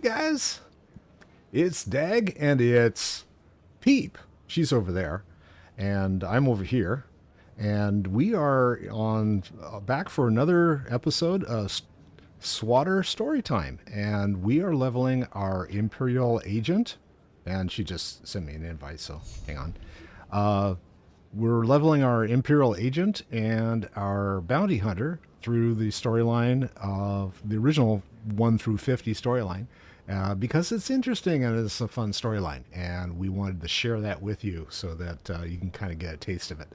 Hey guys, it's Dag and it's Peep. She's over there, and I'm over here, and we are on back for another episode of SWTOR Storytime, and we are leveling our Imperial agent, and she just sent me an invite, so hang on. We're leveling our Imperial agent and our bounty hunter through the storyline of the original 1 through 50 storyline because it's interesting and it's a fun storyline. And we wanted to share that with you so that you can kind of get a taste of it.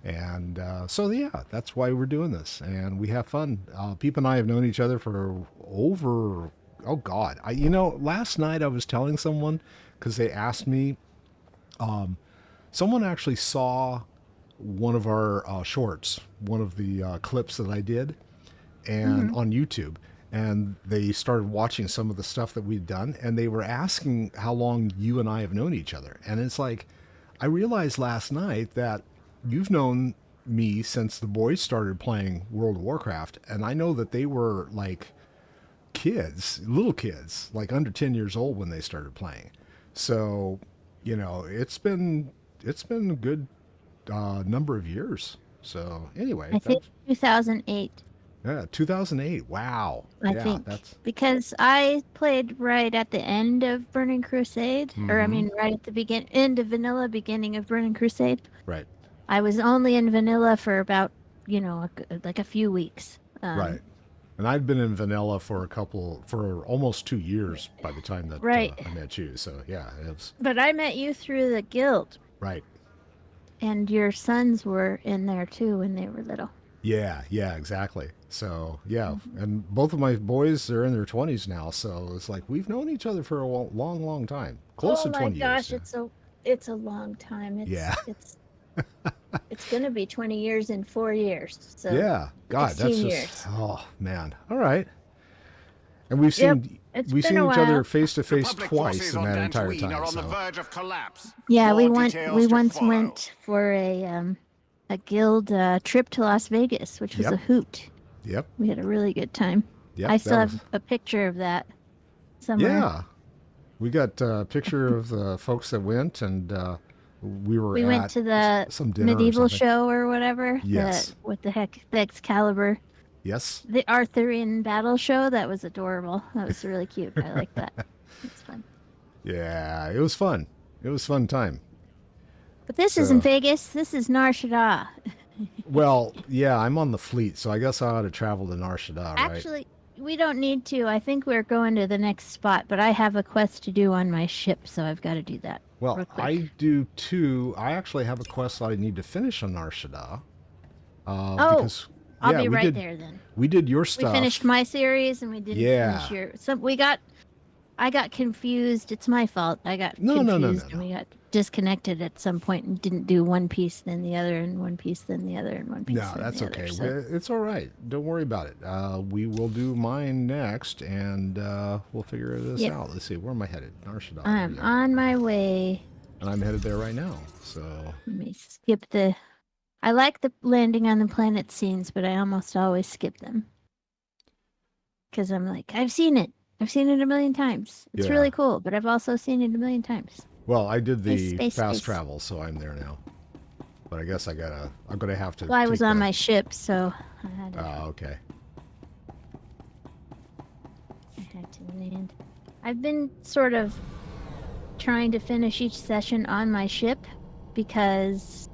And so, yeah, that's why we're doing this. And we have fun. Peep and I have known each other for over, oh, God. Last night I was telling someone because they asked me, someone actually saw one of our shorts, one of the clips that I did, and on YouTube, and they started watching some of the stuff that we'd done, and they were asking how long you and I have known each other. And it's like, I realized last night that you've known me since the boys started playing World of Warcraft, and I know that they were like kids, little kids, like under 10 years old when they started playing. So, it's been a good number of years. So anyway, I think 2008. Yeah, 2008. Wow. I Yeah, think that's because I played right at the end of Burning Crusade, or I mean, right at the end of Vanilla, beginning of Burning Crusade. right. I was only in Vanilla for about like a few weeks. Right. And I'd been in vanilla for almost 2 years by the time that Right. I met you. So yeah, it was But I met you through the guild, right. and your sons were in there too when they were little. Yeah, exactly. So yeah, and both of my boys are in their 20s now. So it's like we've known each other for a long, long time, close to 20 years. Oh my gosh, it's a long time. It's going to be 20 years in 4 years. So yeah, God, that's just years. Oh man. All right. And we've seen each other face to face twice in that entire time. Are on so. the verge of collapse. Yeah, More we once follow. went for a guild trip to Las Vegas, which was a hoot. Yep. We had a really good time. Yep, I still have a picture of that somewhere. Yeah. We got a picture of the folks that went, and we went to the some dinner medieval show or whatever. Yes. What the heck? The Excalibur. Yes. The Arthurian battle show. That was adorable. That was really cute. I like that. It's fun. Yeah, it was fun. It was a fun time. But this isn't Vegas. This is Nar Shaddaa. Well, yeah, I'm on the fleet, so I guess I ought to travel to Nar Shaddaa, right? Actually, we don't need to. I think we're going to the next spot, but I have a quest to do on my ship, so I've got to do that. Well, I do too. I actually have a quest that I need to finish on Nar Shaddaa. Because, I'll be right there then. We did your stuff. We finished my series, and we didn't finish your. I got confused. It's my fault. I got confused, and we got disconnected at some point and didn't do one piece, then the other, and one piece, then the other, and one piece. No, that's okay. It's all right. Don't worry about it. We will do mine next, and we'll figure this out. Let's see. Where am I headed? Nar Shaddaa. I'm on my way. And I'm headed there right now. So let me skip the. I like the landing on the planet scenes, but I almost always skip them because I'm like, I've seen it. I've seen it a million times. It's really cool, but I've also seen it a million times. Well, I did the fast travel, so I'm there now. But I guess I'm gonna have to. Well, I was on my ship, so I had to. Oh, okay. I had to land. I've been sort of trying to finish each session on my ship because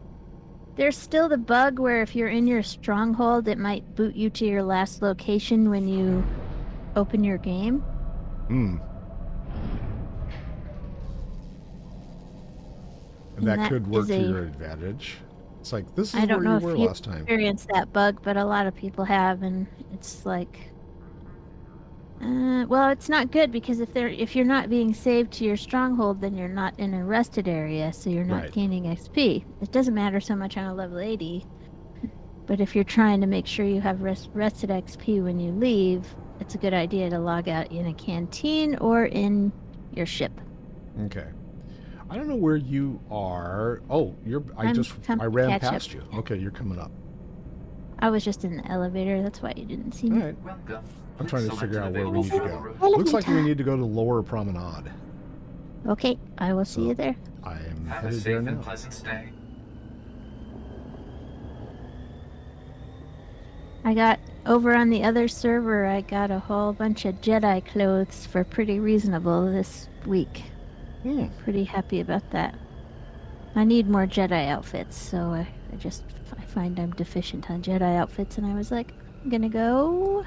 there's still the bug where if you're in your stronghold, it might boot you to your last location when you open your game. And that could work to your advantage. It's like, this is where you were last time. I don't know if you experienced that bug, but a lot of people have, and it's like... well, it's not good, because if you're not being saved to your stronghold, then you're not in a rested area, so you're not gaining XP. It doesn't matter so much on a level 80, but if you're trying to make sure you have rested XP when you leave, it's a good idea to log out in a canteen or in your ship. Okay. I don't know where you are. Oh, I ran past you. Okay, you're coming up. I was just in the elevator. That's why you didn't see me. All right. Welcome. I'm trying to Please figure out select where an we need to available go. room. Looks like we Elevator. need to go to Lower Promenade. Okay, I will see you there. I am Have a headed there safe now. and pleasant stay. I got over on the other server. I got a whole bunch of Jedi clothes for pretty reasonable this week. Pretty happy about that. I need more Jedi outfits, so I find I'm deficient on Jedi outfits, and I was like, I'm gonna go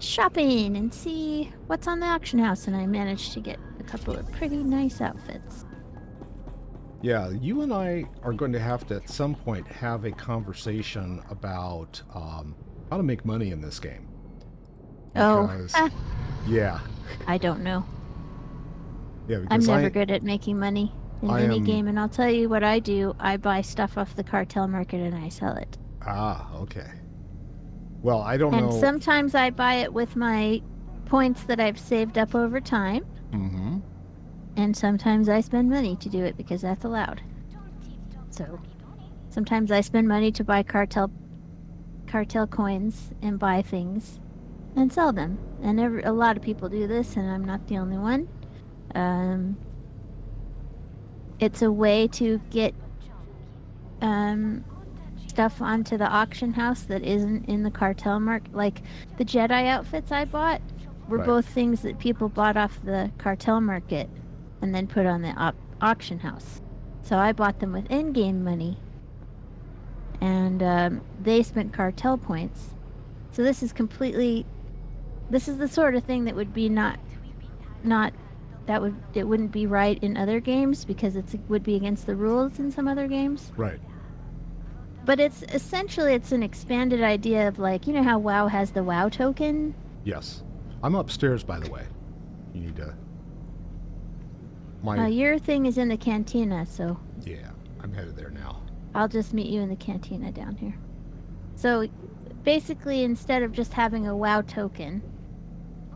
shopping and see what's on the auction house, and I managed to get a couple of pretty nice outfits. Yeah, you and I are going to have to at some point have a conversation about how to make money in this game. Because, yeah. I don't know. Yeah, I'm because never good at making money in any am- game, and I'll tell you what I do. I buy stuff off the cartel market and I sell it. Okay. Well, I don't And know. sometimes I buy it with my points that I've saved up over time. Mm-hmm. And sometimes I spend money to do it because that's allowed. So sometimes I spend money to buy cartel coins and buy things and sell them. And a lot of people do this, and I'm not the only one. It's a way to get stuff onto the auction house that isn't in the cartel market. Like the Jedi outfits I bought were Right. both things that people bought off the cartel market and then put on the auction house. So I bought them with in-game money, and they spent cartel points. So this is the sort of thing that would be it wouldn't be right in other games because it would be against the rules in some other games. Right. But it's essentially an expanded idea of, like, you know how WoW has the WoW token? Yes. I'm upstairs, by the way. You need to... Your thing is in the cantina, so Yeah, I'm headed there now. I'll just meet you in the cantina down here. So basically, instead of just having a WoW token,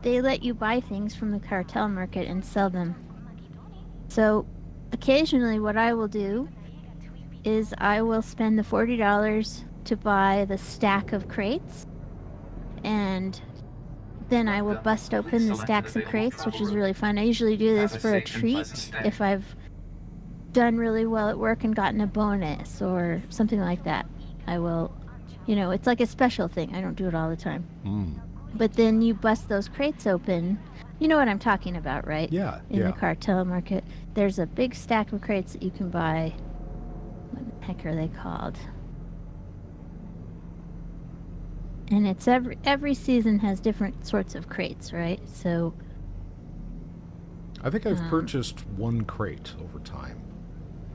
they let you buy things from the cartel market and sell them. So occasionally what I will do is I will spend the $40 to buy the stack of crates, and then I will bust open the stacks of crates, which is really fun. I usually do this for a treat if I've done really well at work and gotten a bonus or something like that. I will, it's like a special thing. I don't do it all the time. But then you bust those crates open. You know what I'm talking about, right? Yeah, In the cartel market. There's a big stack of crates that you can buy. What the heck are they called? And it's every season has different sorts of crates, right? So I think I've purchased one crate over time,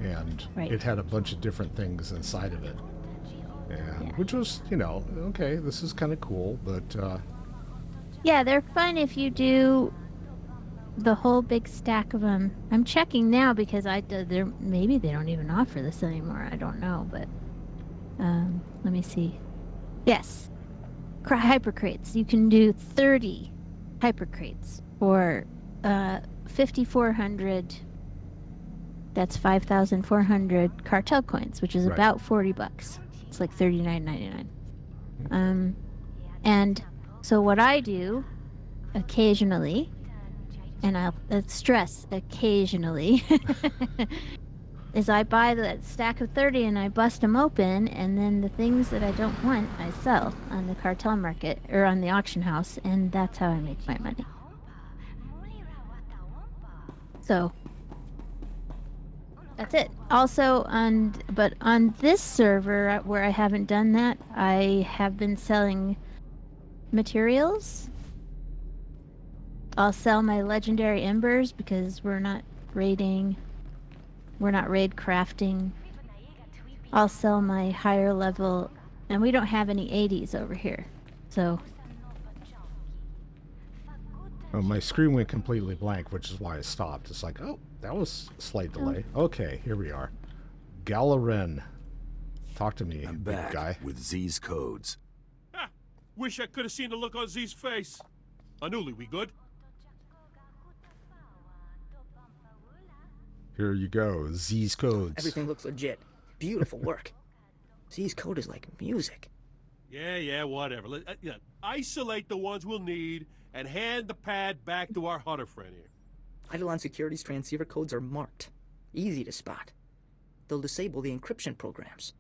and it had a bunch of different things inside of it. And which was, okay, this is kind of cool, but yeah, they're fun if you do the whole big stack of them. I'm checking now because maybe they don't even offer this anymore. I don't know, but let me see. Yes, hyper crates. You can do 30 hyper crates for 5,400. That's 5,400 cartel coins, which is about $40. It's like $39.99. And so what I do occasionally, and I'll stress occasionally, is I buy that stack of 30 and I bust them open, and then the things that I don't want I sell on the cartel market or on the auction house, and that's how I make my money. So that's it. Also, but on this server where I haven't done that, I have been selling materials. I'll sell my legendary embers because we're not raid crafting. I'll sell my higher level, and we don't have any 80s over here. So my screen went completely blank, which is why I stopped. It's like, oh, that was a slight delay. Okay, here we are. Galaren. Talk to me, I'm big back guy. with Z's codes. Ah, wish I could have seen the look on Z's face. Anuli, we good? Here you go, Z's codes. Everything looks legit. Beautiful work. Z's code is like music. Yeah, whatever. Isolate the ones we'll need and hand the pad back to our hunter friend here. Eidolon Security's transceiver codes are marked. Easy to spot. They'll disable the encryption programs.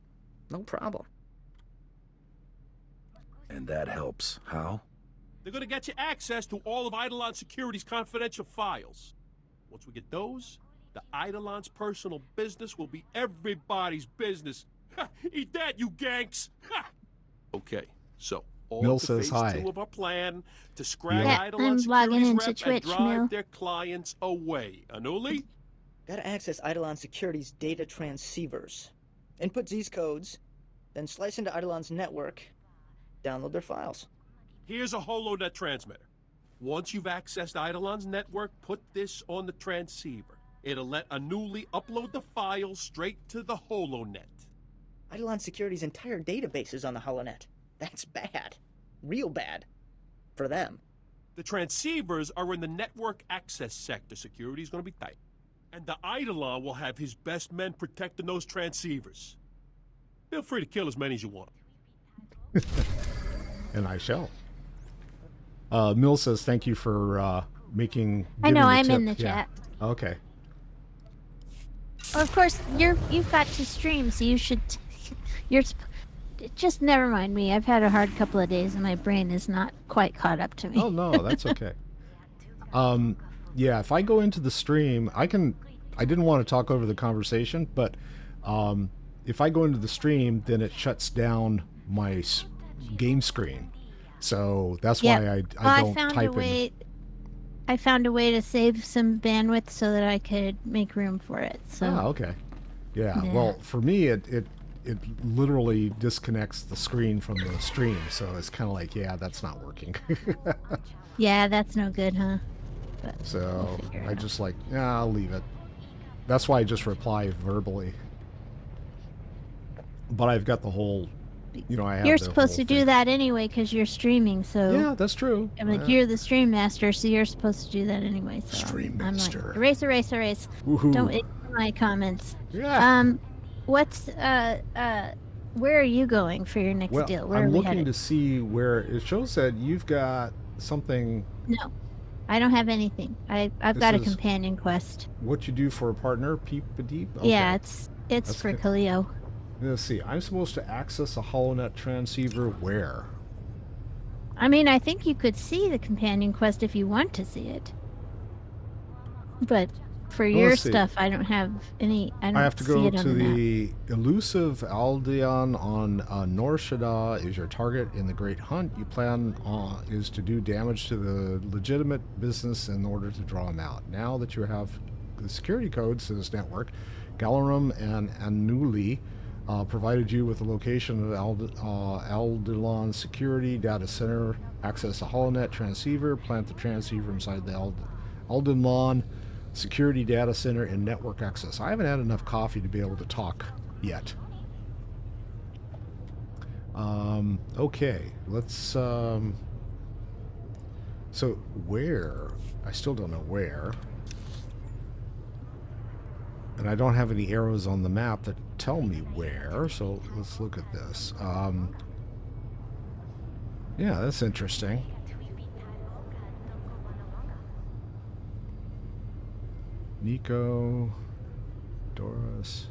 No problem. And that helps. How? They're gonna get you access to all of Eidolon Security's confidential files. Once we get those, the Eidolon's personal business will be everybody's business. Ha! Eat that, you ganks! Ha! Okay, so all Mill to says phase hi. 2 of our plan to scrap Yeah, Eidolon I'm logging Security's into rep Twitch, and drive Mill. their clients away. Anuli? Gotta access Eidolon Security's data transceivers. Input these codes, then slice into Eidolon's network, download their files. Here's a holonet transmitter. Once you've accessed Eidolon's network, put this on the transceiver. It'll let Anuli upload the files straight to the holonet. Eidolon Security's entire database is on the holonet. That's bad. Real bad. For them. The transceivers are in the network access sector. Security's gonna be tight. And the Eidolon will have his best men protecting those transceivers. Feel free to kill as many as you want. And I shall. Mill says thank you for making. I know, giving I'm in the tip. Yeah. chat. Okay. Of course, you've got to stream, so you should. Just never mind me. I've had a hard couple of days, and my brain is not quite caught up to me. Oh no, that's okay. Yeah, if I go into the stream, I didn't want to talk over the conversation, but if I go into the stream, then it shuts down my game screen. So that's why I don't type in. I found a way to save some bandwidth so that I could make room for it. So. Oh, okay. Yeah. Well, for me, it literally disconnects the screen from the stream, so it's kind of like, yeah, that's not working. Yeah, that's no good, huh? But So we'll figure it I out. just like, yeah, I'll leave it. That's why I just reply verbally. But I've got the whole, I have You're the supposed to whole do thing. that anyway because you're streaming. So Yeah, that's true. I'm like, you're the stream master, so you're supposed to do that anyway. So Stream I'm master. like, erase, erase, erase. Woohoo. Don't ignore my comments. Yeah. What's where are you going for your next Well, deal? Where I'm are we looking headed? to see where it shows that you've got something. No, I don't have anything. I've This got a is- companion quest. What you do for a partner, Peep and Deep. Okay. Yeah, it's That's for good. Kaleo. Let's see. I'm supposed to access a HoloNet transceiver where? I mean, I think you could see the companion quest if you want to see it. But for Well, your let's see. stuff, I don't have any. I don't I have to see go it on to the map. the elusive Aldeon on Nar Shaddaa is your target in the Great Hunt. You plan is to do damage to the legitimate business in order to draw them out. Now that you have the security codes to this network, Galarum and Anuli provided you with the location of Aldeon Security Data Center. Access a HoloNet transceiver. Plant the transceiver inside the Aldeon Security Data Center and network access. I haven't had enough coffee to be able to talk yet. Okay, let's. So where? I still don't know where. And I don't have any arrows on the map that tell me where, so let's look at this. Yeah, that's interesting. Nico, Doris.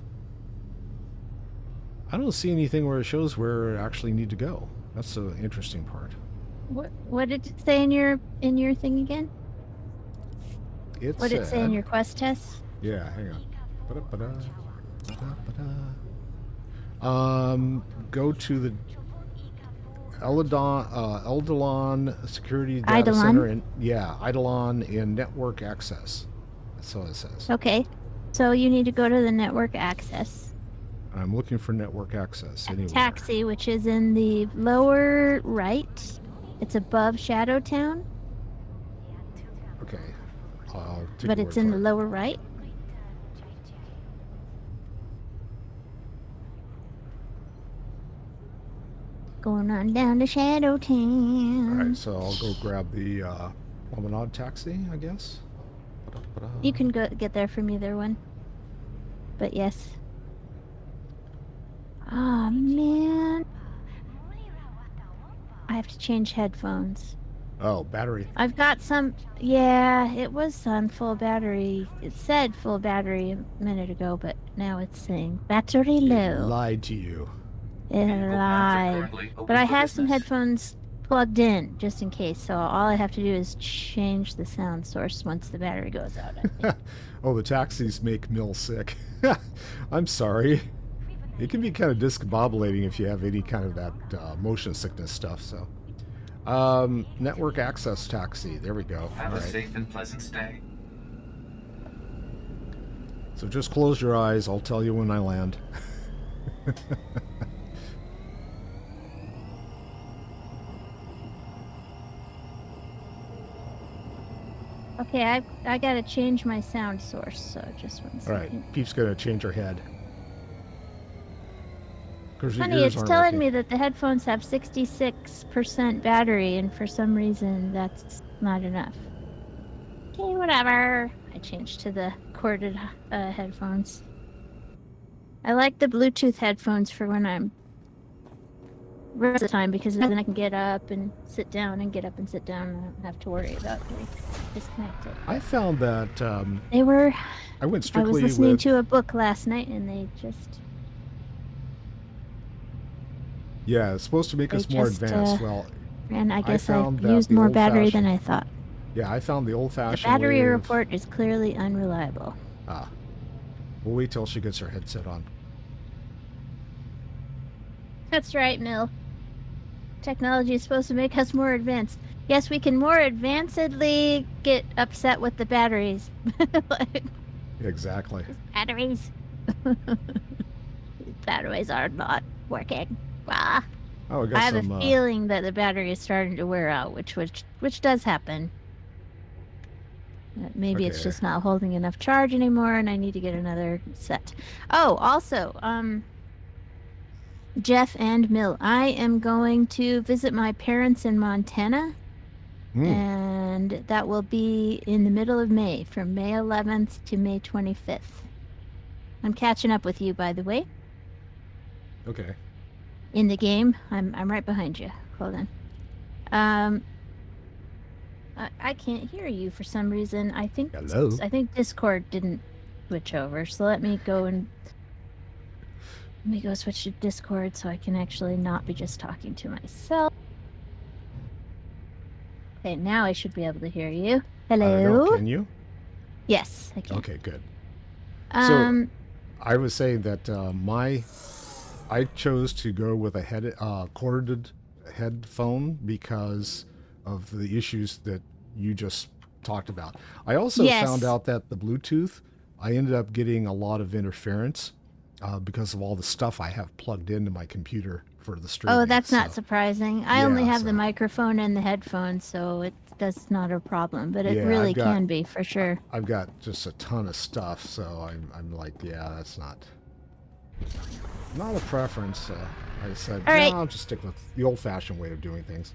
I don't see anything where it shows where I actually need to go. That's the interesting part. What did it say in your thing again? It What did it say in said- your quest test? Yeah, hang on. Ba-da-ba-da, ba-da-ba-da. Go to the Eldalon Security Data Eidolon? Center and Eidolon in network access. That's what it says. Okay, so you need to go to the network access. I'm looking for network access anywhere. Taxi, which is in the lower right. It's above Shadow Town, Okay. I'll take but your it's word in for the it. lower right. Going on down to Shadow Town. Alright, so I'll go grab the Promenade taxi, I guess. Ba-da-ba-da. You can go get there from either one. But yes. Oh man. I have to change headphones. Oh, battery. I've got some. Yeah, it was on full battery. It said full battery a minute ago, but now it's saying battery It low. lied to you. It Vehicle paths are lied. currently open But I for have some business. headphones plugged in just in case. So all I have to do is change the sound source once the battery goes out. I think. Oh, the taxis make Mill sick. I'm sorry. It can be kind of discombobulating if you have any kind of that motion sickness stuff. So, network access taxi. There we go. Have All a right. safe and pleasant stay. So just close your eyes. I'll tell you when I land. Okay, I gotta change my sound source. So just one All second. right. Peep's gonna change her head. 'Cause your Honey, ears it's aren't telling working. me that the headphones have 66% battery, and for some reason that's not enough. Okay, whatever. I changed to the corded headphones. I like the Bluetooth headphones for when I'm rest of the time because then I can get up and sit down and get up and sit down and I don't have to worry about getting disconnected. I found that They were. I went I strictly was listening with. to a book last night and they just. Yeah, it's supposed to make They us more just, advanced. Well, And I guess I found that used the more battery than old-fashioned- I thought. yeah, I found the The old-fashioned battery way of- report is clearly unreliable. Ah, we'll wait till she gets her headset on. That's right, Mill. Technology is supposed to make us more advanced. Yes, we can more advancedly get upset with the batteries. Like, Exactly. batteries. Batteries are not working. Ah. Oh, we I got have some. a feeling that the battery is starting to wear out, which does happen. Maybe it's Okay. just not holding enough charge anymore, and I need to get another set. Oh, also, Jeff and Mill, I am going to visit my parents in Montana, and that will be in the middle of May, from May 11th to May 25th. I'm catching up with you, by the way. Okay. In the game, I'm right behind you. Hold on. I can't hear you for some reason. I think Hello? I think Discord didn't switch over. So let me go switch to Discord so I can actually not be just talking to myself. Okay, now I should be able to hear you. I don't know. Hello? Can you? Yes, I can. Okay, good. Um, I was saying that I chose to go with a corded headphone because of the issues that you just talked about. I also Yes. found out that the Bluetooth, I ended up getting a lot of interference because of all the stuff I have plugged into my computer for the streaming. oh, that's not so- surprising. I only Yeah, have the so- microphone and the headphones, so that's not a problem. But it Yeah, really I've got- can be for sure. I've got just a ton of stuff, so I'm like, yeah, that's not a preference. I said, All right. no, I'll just stick with the old-fashioned way of doing things.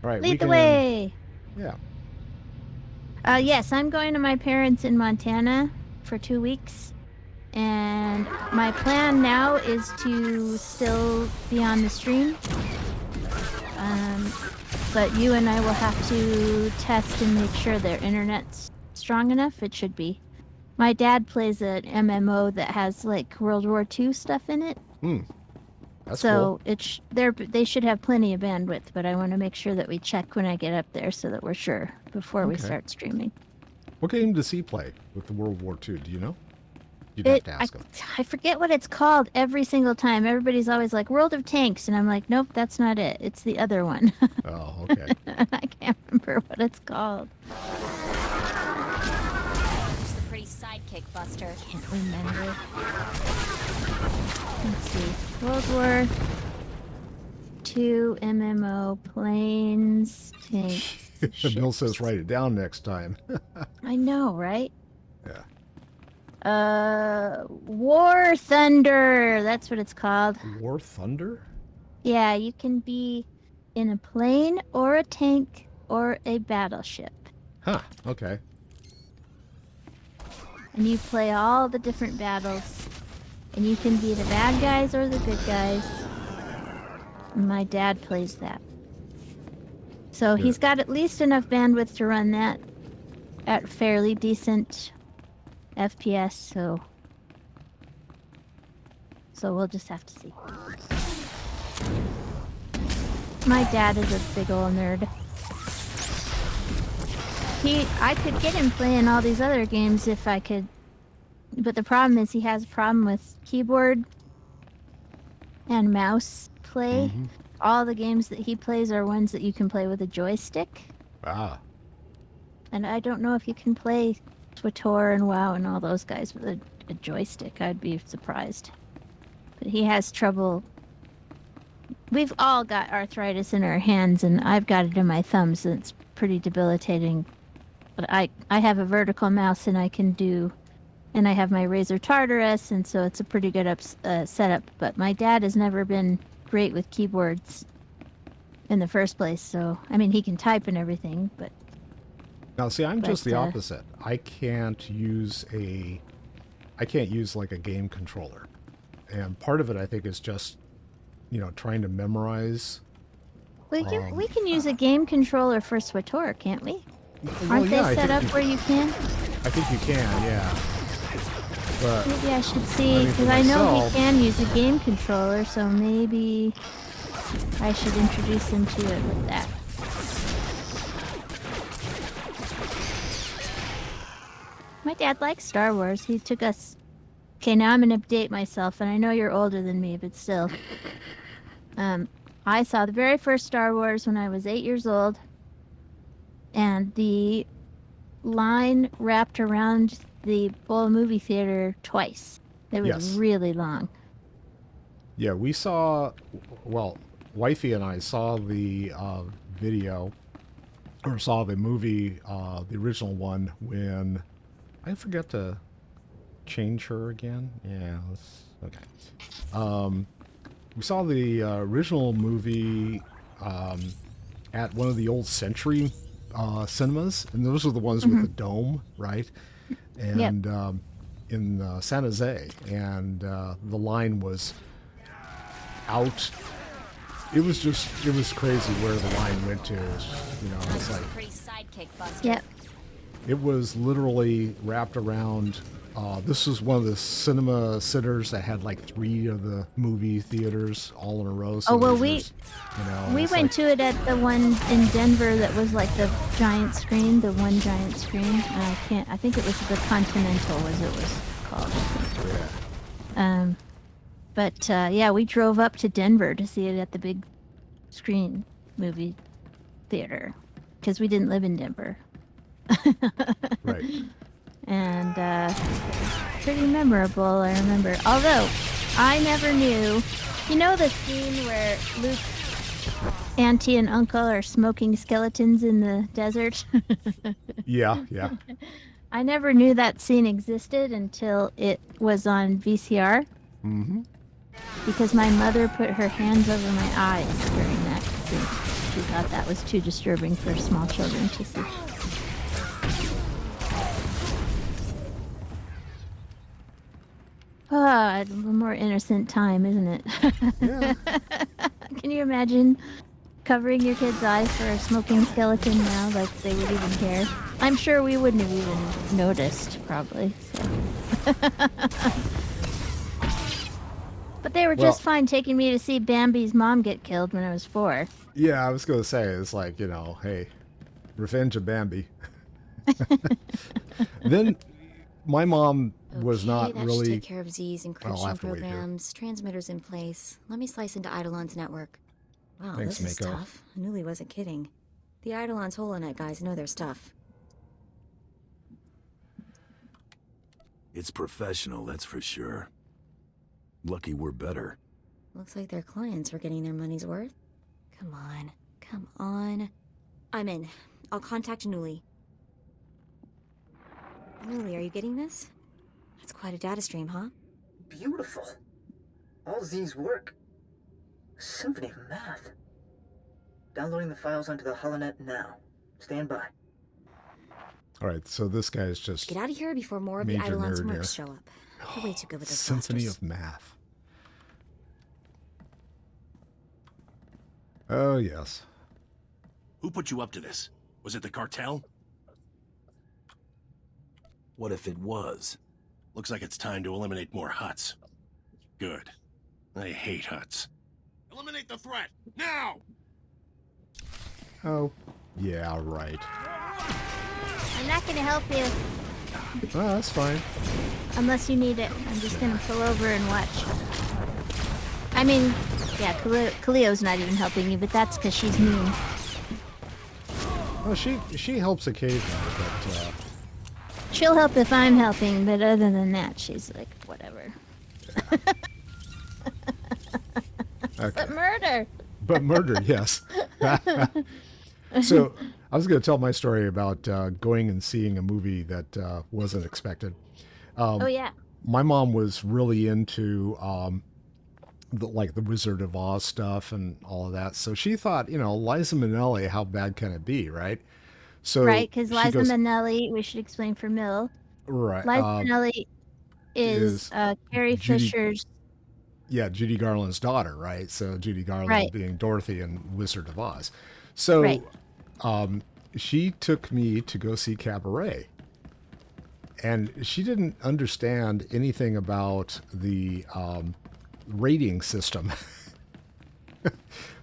All right, Lead the way. Yeah. Yes, I'm going to my parents in Montana for 2 weeks. And my plan now is to still be on the stream. But you and I will have to test and make sure their internet's strong enough. It should be. My dad plays an MMO that has like World War II stuff in it. That's So cool. they should have plenty of bandwidth, but I want to make sure that we check when I get up there so that we're sure before we Okay. start streaming. What game does he play with the World War II? Do you know? You'd have to ask him. I forget what it's called every single time. Everybody's always like World of Tanks, and I'm like, nope, that's not it. It's the other one. Oh, okay. I can't remember what it's called. Who's the pretty sidekick, Buster? Can't remember. Let's see. World War II MMO planes tanks. Bill ships. says write it down next time. I know, right? Yeah. War Thunder. That's what it's called. War Thunder? Yeah, you can be in a plane or a tank or a battleship. Huh. Okay. And you play all the different battles. And you can be the bad guys or the good guys. My dad plays that. So he's Good. got at least enough bandwidth to run that at fairly decent FPS, so we'll just have to see. My dad is a big old nerd. I could get him playing all these other games if I could, but the problem is he has a problem with keyboard and mouse play. Mm-hmm. All the games that he plays are ones that you can play with a joystick. Ah. And I don't know if you can play SWTOR and WoW and all those guys with a joystick. I'd be surprised. But he has trouble. We've all got arthritis in our hands, and I've got it in my thumbs, and it's pretty debilitating. But I have a vertical mouse, and I have my Razer Tartarus, and so it's a pretty good setup. But my dad has never been great with keyboards in the first place, so I mean he can type and everything, but Now, see, I'm just the opposite. I can't use like a game controller, and part of it I think is just, trying to memorize. we can use a game controller for SWTOR, can't we? Aren't they set up where you can? I think you can, yeah. But Maybe I should see, for because I know myself- he can use a game controller, so maybe I should introduce him to it with that. My dad likes Star Wars. He took us... Okay, now I'm going to date myself, and I know you're older than me, but still. I saw the very first Star Wars when I was 8 years old, and the line wrapped around the whole movie theater twice. It was Yes. really long. yeah, we saw, well, Wifey and I saw the video, or saw the movie, the original one, when I forget to change her again. Yeah, okay. We saw the original movie at one of the old Century cinemas, and those are the ones with the dome, right? And in San Jose, and the line was out. It was crazy where the line went to. It's like Pretty sidekick, Buster. Yep. it was literally wrapped around. This was one of the cinema centers that had like 3 of the movie theaters all in a row. So Oh, well, there's we it's went like- to it at the one in Denver that was like the giant screen, the one giant screen. I think it was the Continental, as it was called. Yeah. But yeah, we drove up to Denver to see it at the big screen movie theater because we didn't live in Denver. Right. And pretty memorable, I remember. Although, I never knew... You know the scene where Luke's auntie and uncle are smoking skeletons in the desert? Yeah. Yeah. I never knew that scene existed until it was on VCR. Mm-hmm. Because my mother put her hands over my eyes during that scene. She thought that was too disturbing for small children to see. Ah, a more innocent time, isn't it? Yeah. Can you imagine covering your kid's eyes for a smoking skeleton now? Like they would even care. I'm sure we wouldn't have even noticed, probably. So. But they were just fine taking me to see Bambi's mom get killed when I was 4. Yeah, I was going to say, it's like, hey, Revenge of Bambi. Then my mom was not that should really... take care of Z's I'll encryption have to wait here. programs, transmitters in place. Let me slice into Eidolon's network. Wow, Thanks, this is Mako. tough. I knew he wasn't kidding. The Eidolon's Holonet guys know their stuff. It's professional, that's for sure. Lucky we're better. Looks like their clients are getting their money's worth. Come on. Come on. I'm in. I'll contact Newly. Newly, are you getting this? That's quite a data stream, huh? Beautiful. All Z's work. A symphony of math. Downloading the files onto the HoloNet now. Stand by. All right, so this guy's just... Get out of here before more of the Major Eidolon's nerd here. mercs show up. You're way too good with those Symphony blasters. of Math. Oh, yes. Who put you up to this? Was it the cartel? What if it was? Looks like it's time to eliminate more huts. Good. I hate huts. Eliminate the threat, now! Oh, yeah, right. I'm not going to help you Oh, that's fine. unless you need it. I'm just going to pull over and watch. I mean, yeah, Cleo's not even helping you, but that's because she's mean. Well, she helps occasionally, but She'll help if I'm helping, but other than that, she's like, whatever. okay. But murder! But murder, yes. So I was going to tell my story about going and seeing a movie that wasn't expected. Oh, yeah. My mom was really into the Wizard of Oz stuff and all of that. So she thought, Liza Minnelli, how bad can it be, right? So Right, because she Liza goes, Minnelli, we should explain for Mill. right, Liza Minnelli is Carrie Judy- Fisher's. yeah, Judy Garland's daughter, right? So Judy Garland Right. being Dorothy in Wizard of Oz. So Right. She took me to go see Cabaret. And she didn't understand anything about the rating system.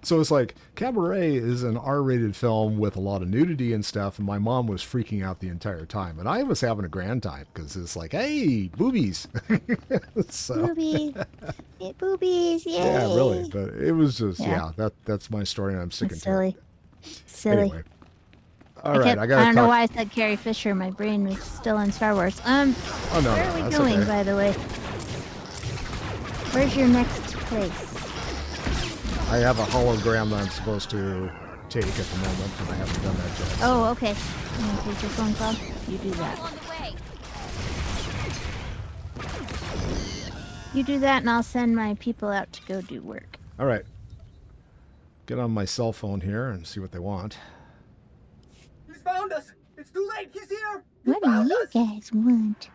So it's like, Cabaret is an R-rated film with a lot of nudity and stuff, and my mom was freaking out the entire time. And I was having a grand time, because it's like, hey, boobies. So, Boobies. Yeah, boobies, yay. yeah, really. But it was just, Yeah. that's my story, and I'm sticking It's to silly. it. Silly. Anyway. All right, I I gotta don't know talk. why I said Carrie Fisher. My brain was still on Star Wars. Oh, no, Where are we that's going, okay. by the way? Where's your next place? I have a hologram that I'm supposed to take at the moment, and I haven't done that yet. Oh, okay. I'm gonna take your phone call. You do that. On the way. You do that, and I'll send my people out to go do work. All right. Get on my cell phone here and see what they want. He's found us! It's too late! He's here! He What do found you us! guys want?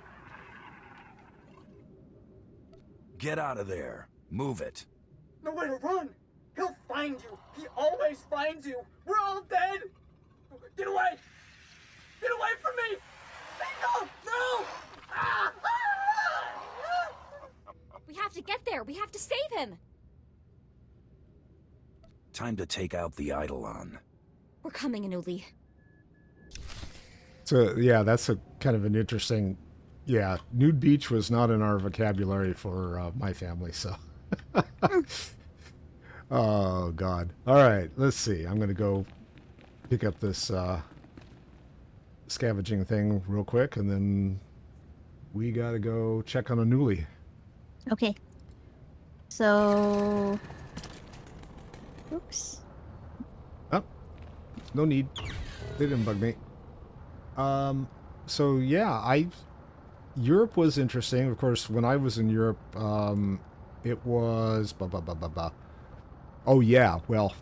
Get out of there. Move it. Nowhere to run! He'll find you! He always finds you! We're all dead! Get away! Get away from me! No! No! Ah! We have to get there. We have to save him. Time to take out the Eidolon. We're coming, Anuli. So, yeah, that's a kind of an interesting... Yeah, nude beach was not in our vocabulary for my family, so... Oh, God. All right, let's see. I'm going to go pick up this scavenging thing real quick, and then we got to go check on Anuli. Okay. So... Oops. Oh, no need. They didn't bug me. So yeah, Europe was interesting. Of course, when I was in Europe, it was Oh yeah, well,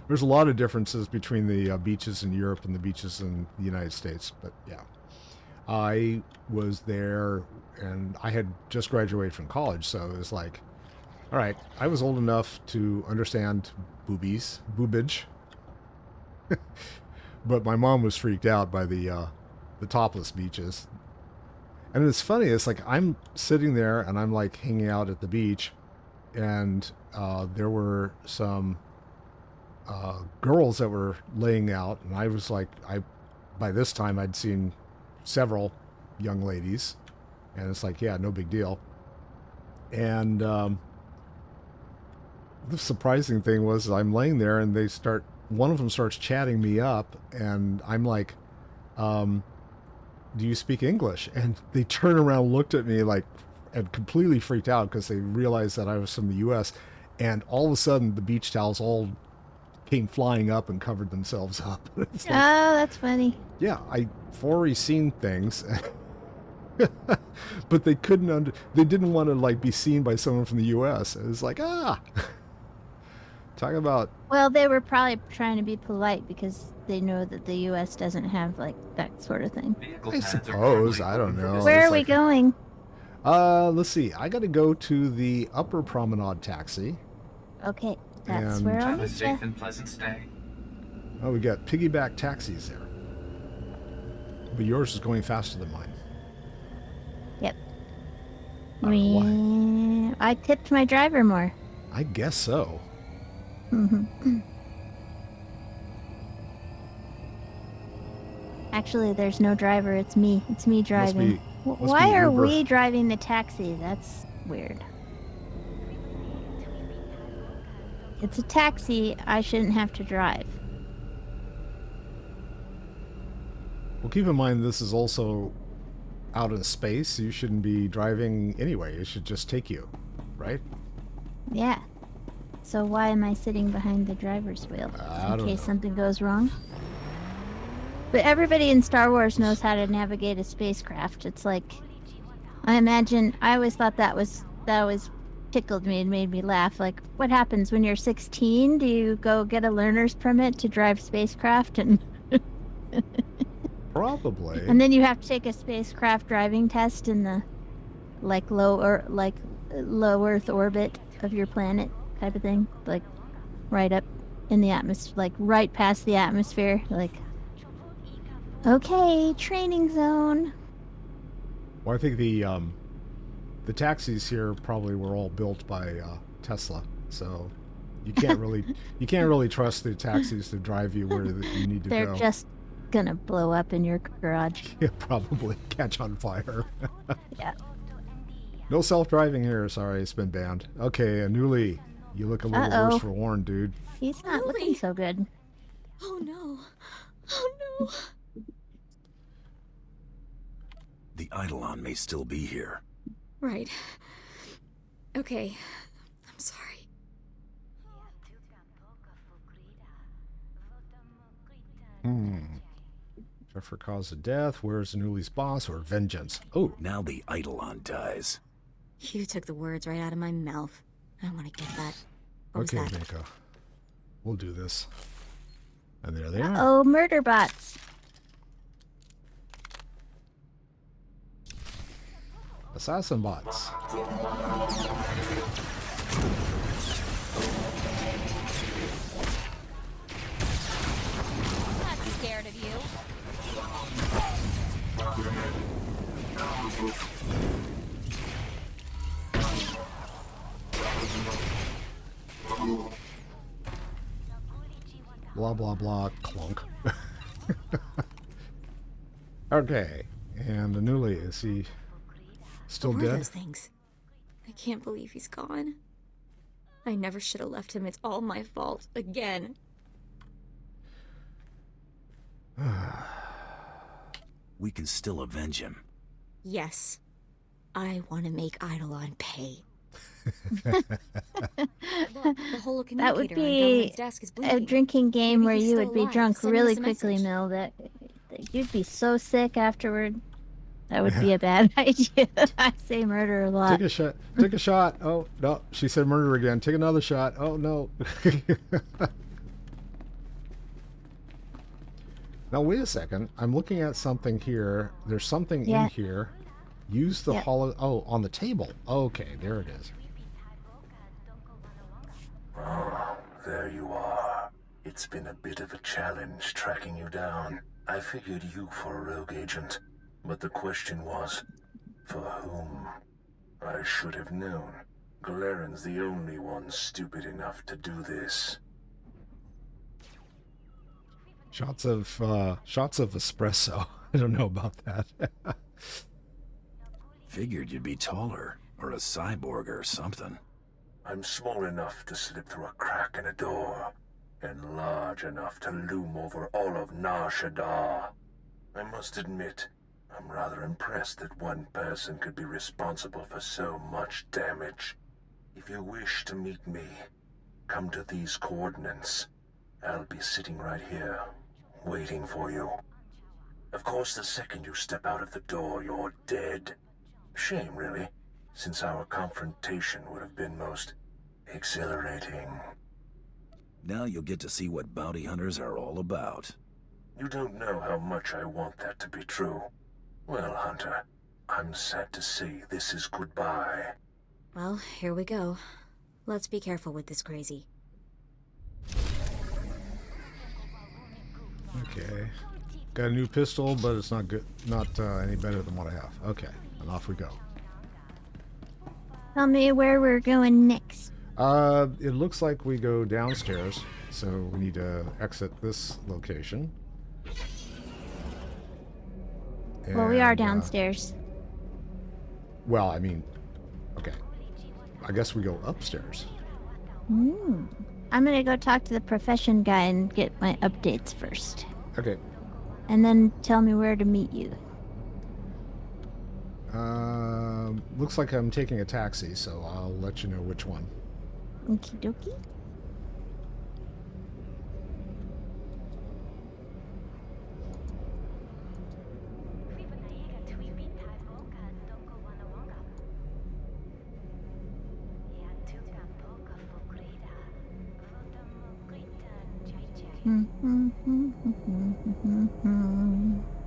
there's a lot of differences between the beaches in Europe and the beaches in the United States. But yeah, I was there, and I had just graduated from college, so it was like, all right, I was old enough to understand boobage. But my mom was freaked out by the topless beaches. And it's funny, it's like I'm sitting there and I'm like hanging out at the beach, and there were some girls that were laying out, and I was like, by this time I'd seen several young ladies, and it's like, yeah, no big deal. And the surprising thing was I'm laying there and one of them starts chatting me up, and I'm like, do you speak English? And they turned around, looked at me like, and completely freaked out because they realized that I was from the U.S. And all of a sudden the beach towels all came flying up and covered themselves up. It's like, Oh, that's funny. yeah, I've already seen things. But they they didn't want to like be seen by someone from the U.S. It was like, talk about... Well, they were probably trying to be polite because they know that the U.S. doesn't have like that sort of thing. I suppose, I don't know. Where It's are we like, going? let's see. I got to go to the Upper Promenade taxi. Okay, that's And- where I'll Have a meet safe ya. and pleasant stay. Oh, we got piggyback taxis there. But yours is going faster than mine. Yep. I don't know why. I tipped my driver more. I guess so. Actually, there's no driver. It's me. It's me driving. must Why be are Uber. we driving the taxi? That's weird. It's a taxi. I shouldn't have to drive. Well, keep in mind this is also out in space. You shouldn't be driving anyway. It should just take you, right? Yeah. So why am I sitting behind the driver's wheel? In case something goes wrong? But everybody in Star Wars knows how to navigate a spacecraft. It's like, I always thought that always tickled me and made me laugh. Like, what happens when you're 16? Do you go get a learner's permit to drive spacecraft? And Probably. and then you have to take a spacecraft driving test in the low Earth orbit of your planet type of thing, like right up in the atmosphere, like right past the atmosphere, like. Okay, training zone. Well, I think the taxis here probably were all built by Tesla, so you can't really trust the taxis to drive you where you need to go. They're just gonna blow up in your garage. Yeah, probably catch on fire. Yeah. No self-driving here. Sorry, it's been banned. Okay, Anuli, you look a little worse for Warren, dude. He's not looking so good. Oh no. Oh no. The Eidolon may still be here. Right. Okay. I'm sorry. For cause of death, where's Anuli's boss, or vengeance? Oh. Now the Eidolon dies. You took the words right out of my mouth. I want to get that. What was Okay, that? Mako. We'll do this. And there they are. Oh, murder bots. Assassin bots. Not scared of you. Blah, blah, blah. Clunk. Okay. And Anuli, is he still What were dead? those things? I can't believe he's gone. I never should have left him. It's all my fault. Again. We can still avenge him. Yes. I want to make Eidolon pay. Look, the whole That would communicator on be Government's desk is a bleeding. drinking game Maybe where he's you still would be alive. drunk Send really us a quickly, message. Mill, that you'd be so sick afterward. That would be a bad idea. I say murder a lot. Take a shot. Take a shot. Oh, no. She said murder again. Take another shot. Oh, no. Now, wait a second. I'm looking at something here. There's something in here. Use the hollow... Oh, on the table. Okay, there it is. Oh, there you are. It's been a bit of a challenge tracking you down. I figured you for a rogue agent. But the question was, for whom? I should have known. Galeran's the only one stupid enough to do this. Shots of espresso. I don't know about that. Figured you'd be taller, or a cyborg or something. I'm small enough to slip through a crack in a door, and large enough to loom over all of Nar Shaddaa. I must admit, I'm rather impressed that one person could be responsible for so much damage. If you wish to meet me, come to these coordinates. I'll be sitting right here, waiting for you. Of course, the second you step out of the door, you're dead. Shame, really, since our confrontation would have been most exhilarating. Now you'll get to see what bounty hunters are all about. You don't know how much I want that to be true. Well, Hunter, I'm sad to say this is goodbye. Well, here we go. Let's be careful with this crazy. Okay. Got a new pistol, but it's not good. Not any better than what I have. Okay, and off we go. Tell me where we're going next. It looks like we go downstairs, so we need to exit this location. Well, we are And, downstairs. Well, I mean, okay. I guess we go upstairs. I'm gonna go talk to the profession guy and get my updates first. Okay. And then tell me where to meet you. Looks like I'm taking a taxi, so I'll let you know which one. Okie dokie.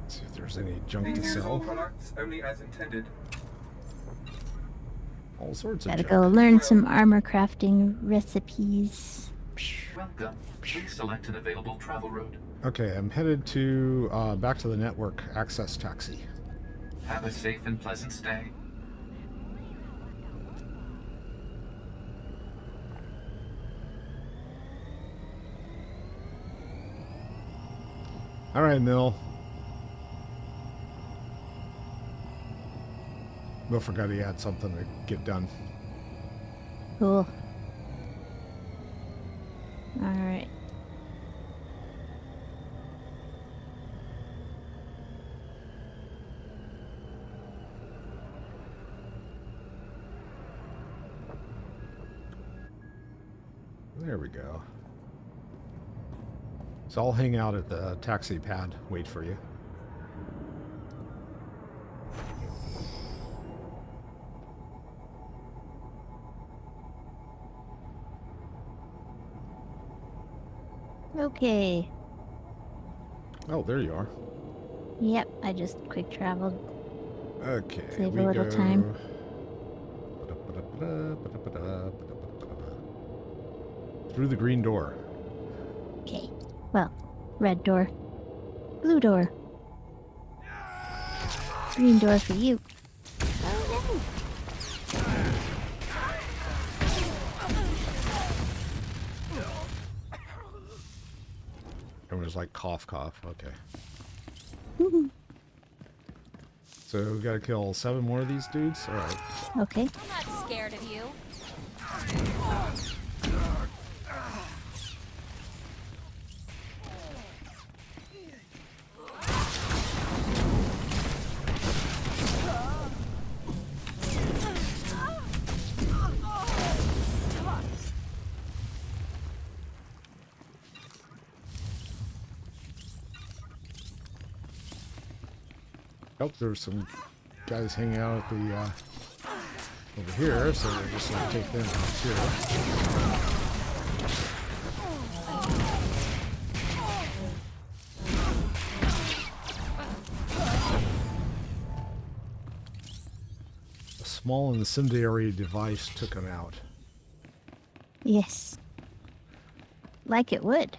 See if there's any junk to sell. Products only as intended. All sorts of Gotta junk. go learn some armor crafting recipes. Welcome. Please select an available travel route. Okay, I'm headed to back to the network access taxi. Have a safe and pleasant stay. All right, Mill. Mill forgot he had something to get done. Cool. Alright. There we go. So I'll hang out at the taxi pad, wait for you. Okay. Oh, there you are. Yep, I just quick traveled. Okay. Save we a little go... time. Through the green door. Okay. Well, red door. Blue door. Green door for you. Oh It was like cough, cough. Okay. no! So we gotta kill 7 more of these dudes? Alright. Okay. I'm not scared of you. Oh, there's some guys hanging out at the, over here, so we're just gonna take them out too. A small incendiary device took him out. Yes. Like it would.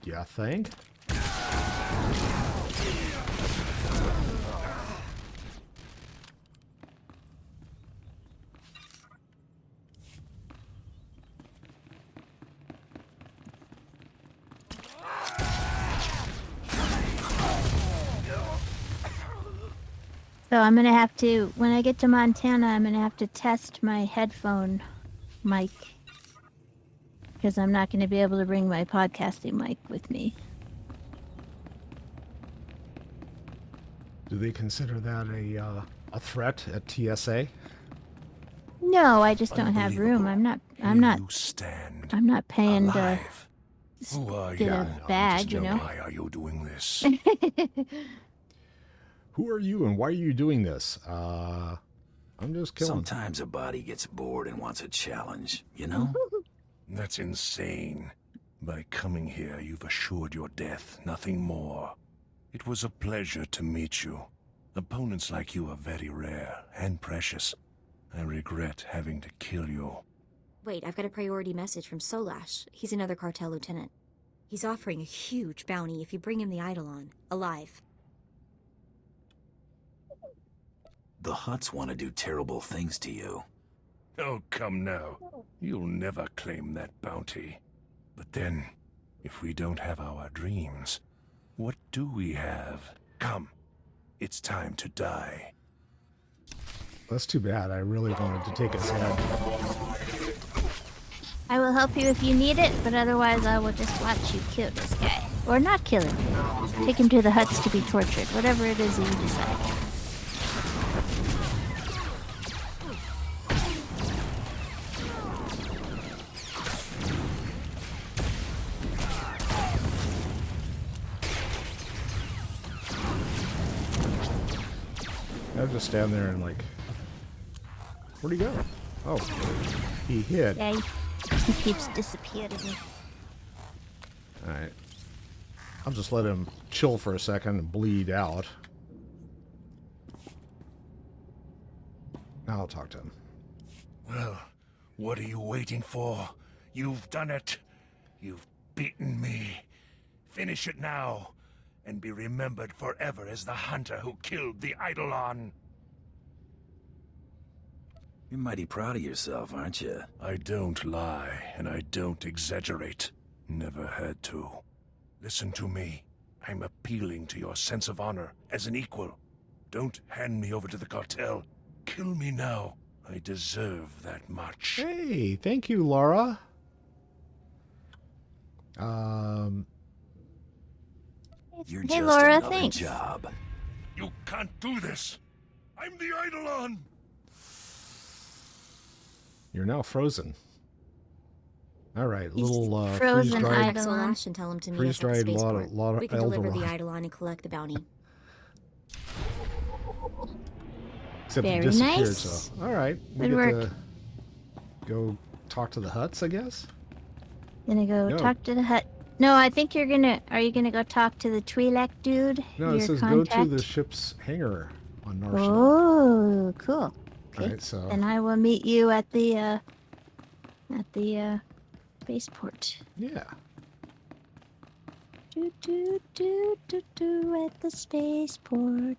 You think? So I'm gonna have to, when I get to Montana, I'm gonna have to test my headphone mic. Because I'm not gonna be able to bring my podcasting mic with me. Do they consider that a threat at TSA? No, I just don't have room. I'm not You stand I'm not paying to alive. Who are get you? a badge, you know. Why are you doing this? Who are you and why are you doing this? I'm just killing. Sometimes a body gets bored and wants a challenge, you know? That's insane. By coming here, you've assured your death, nothing more. It was a pleasure to meet you. Opponents like you are very rare and precious. I regret having to kill you. Wait, I've got a priority message from Solash. He's another cartel lieutenant. He's offering a huge bounty if you bring him the Eidolon, alive. The Hutts want to do terrible things to you. Oh, come now. You'll never claim that bounty. But then, if we don't have our dreams, what do we have? Come, it's time to die. That's too bad. I really wanted to take his head. I will help you if you need it, but otherwise I will just watch you kill this guy. Or not kill him. Take him to the huts to be tortured. Whatever it is that you decide. I just stand there and like, where'd he go? Oh, he hid. Yeah, he keeps disappearing. All right. I'll just let him chill for a second and bleed out. Now I'll talk to him. Well, what are you waiting for? You've done it. You've beaten me. Finish it now, and be remembered forever as the hunter who killed the Eidolon. You're mighty proud of yourself, aren't you? I don't lie, and I don't exaggerate. Never had to. Listen to me. I'm appealing to your sense of honor as an equal. Don't hand me over to the cartel. Kill me now. I deserve that much. Hey, thank you, Laura. You're Hey, just Laura, another thanks. job. You can't do this. I'm the Eidolon. You're now frozen. All right, He's little frozen freeze-dried. Contact Eidolon. Solash and tell him to meet us at the Freeze-dried spaceport. lot of We can deliver the Eldorado. Eidolon and collect the bounty. Except Very he disappeared, nice. so. All right, we Good get work. to go talk to the huts, I guess? Gonna go No. talk to the hut. No, I think you're gonna. Are you gonna go talk to the Twi'lek dude? No, your it says contact? go to the ship's hangar on Nar Shaddaa. Oh, cool. Okay. Alright, so- And I will meet you at the spaceport. Yeah. At the spaceport.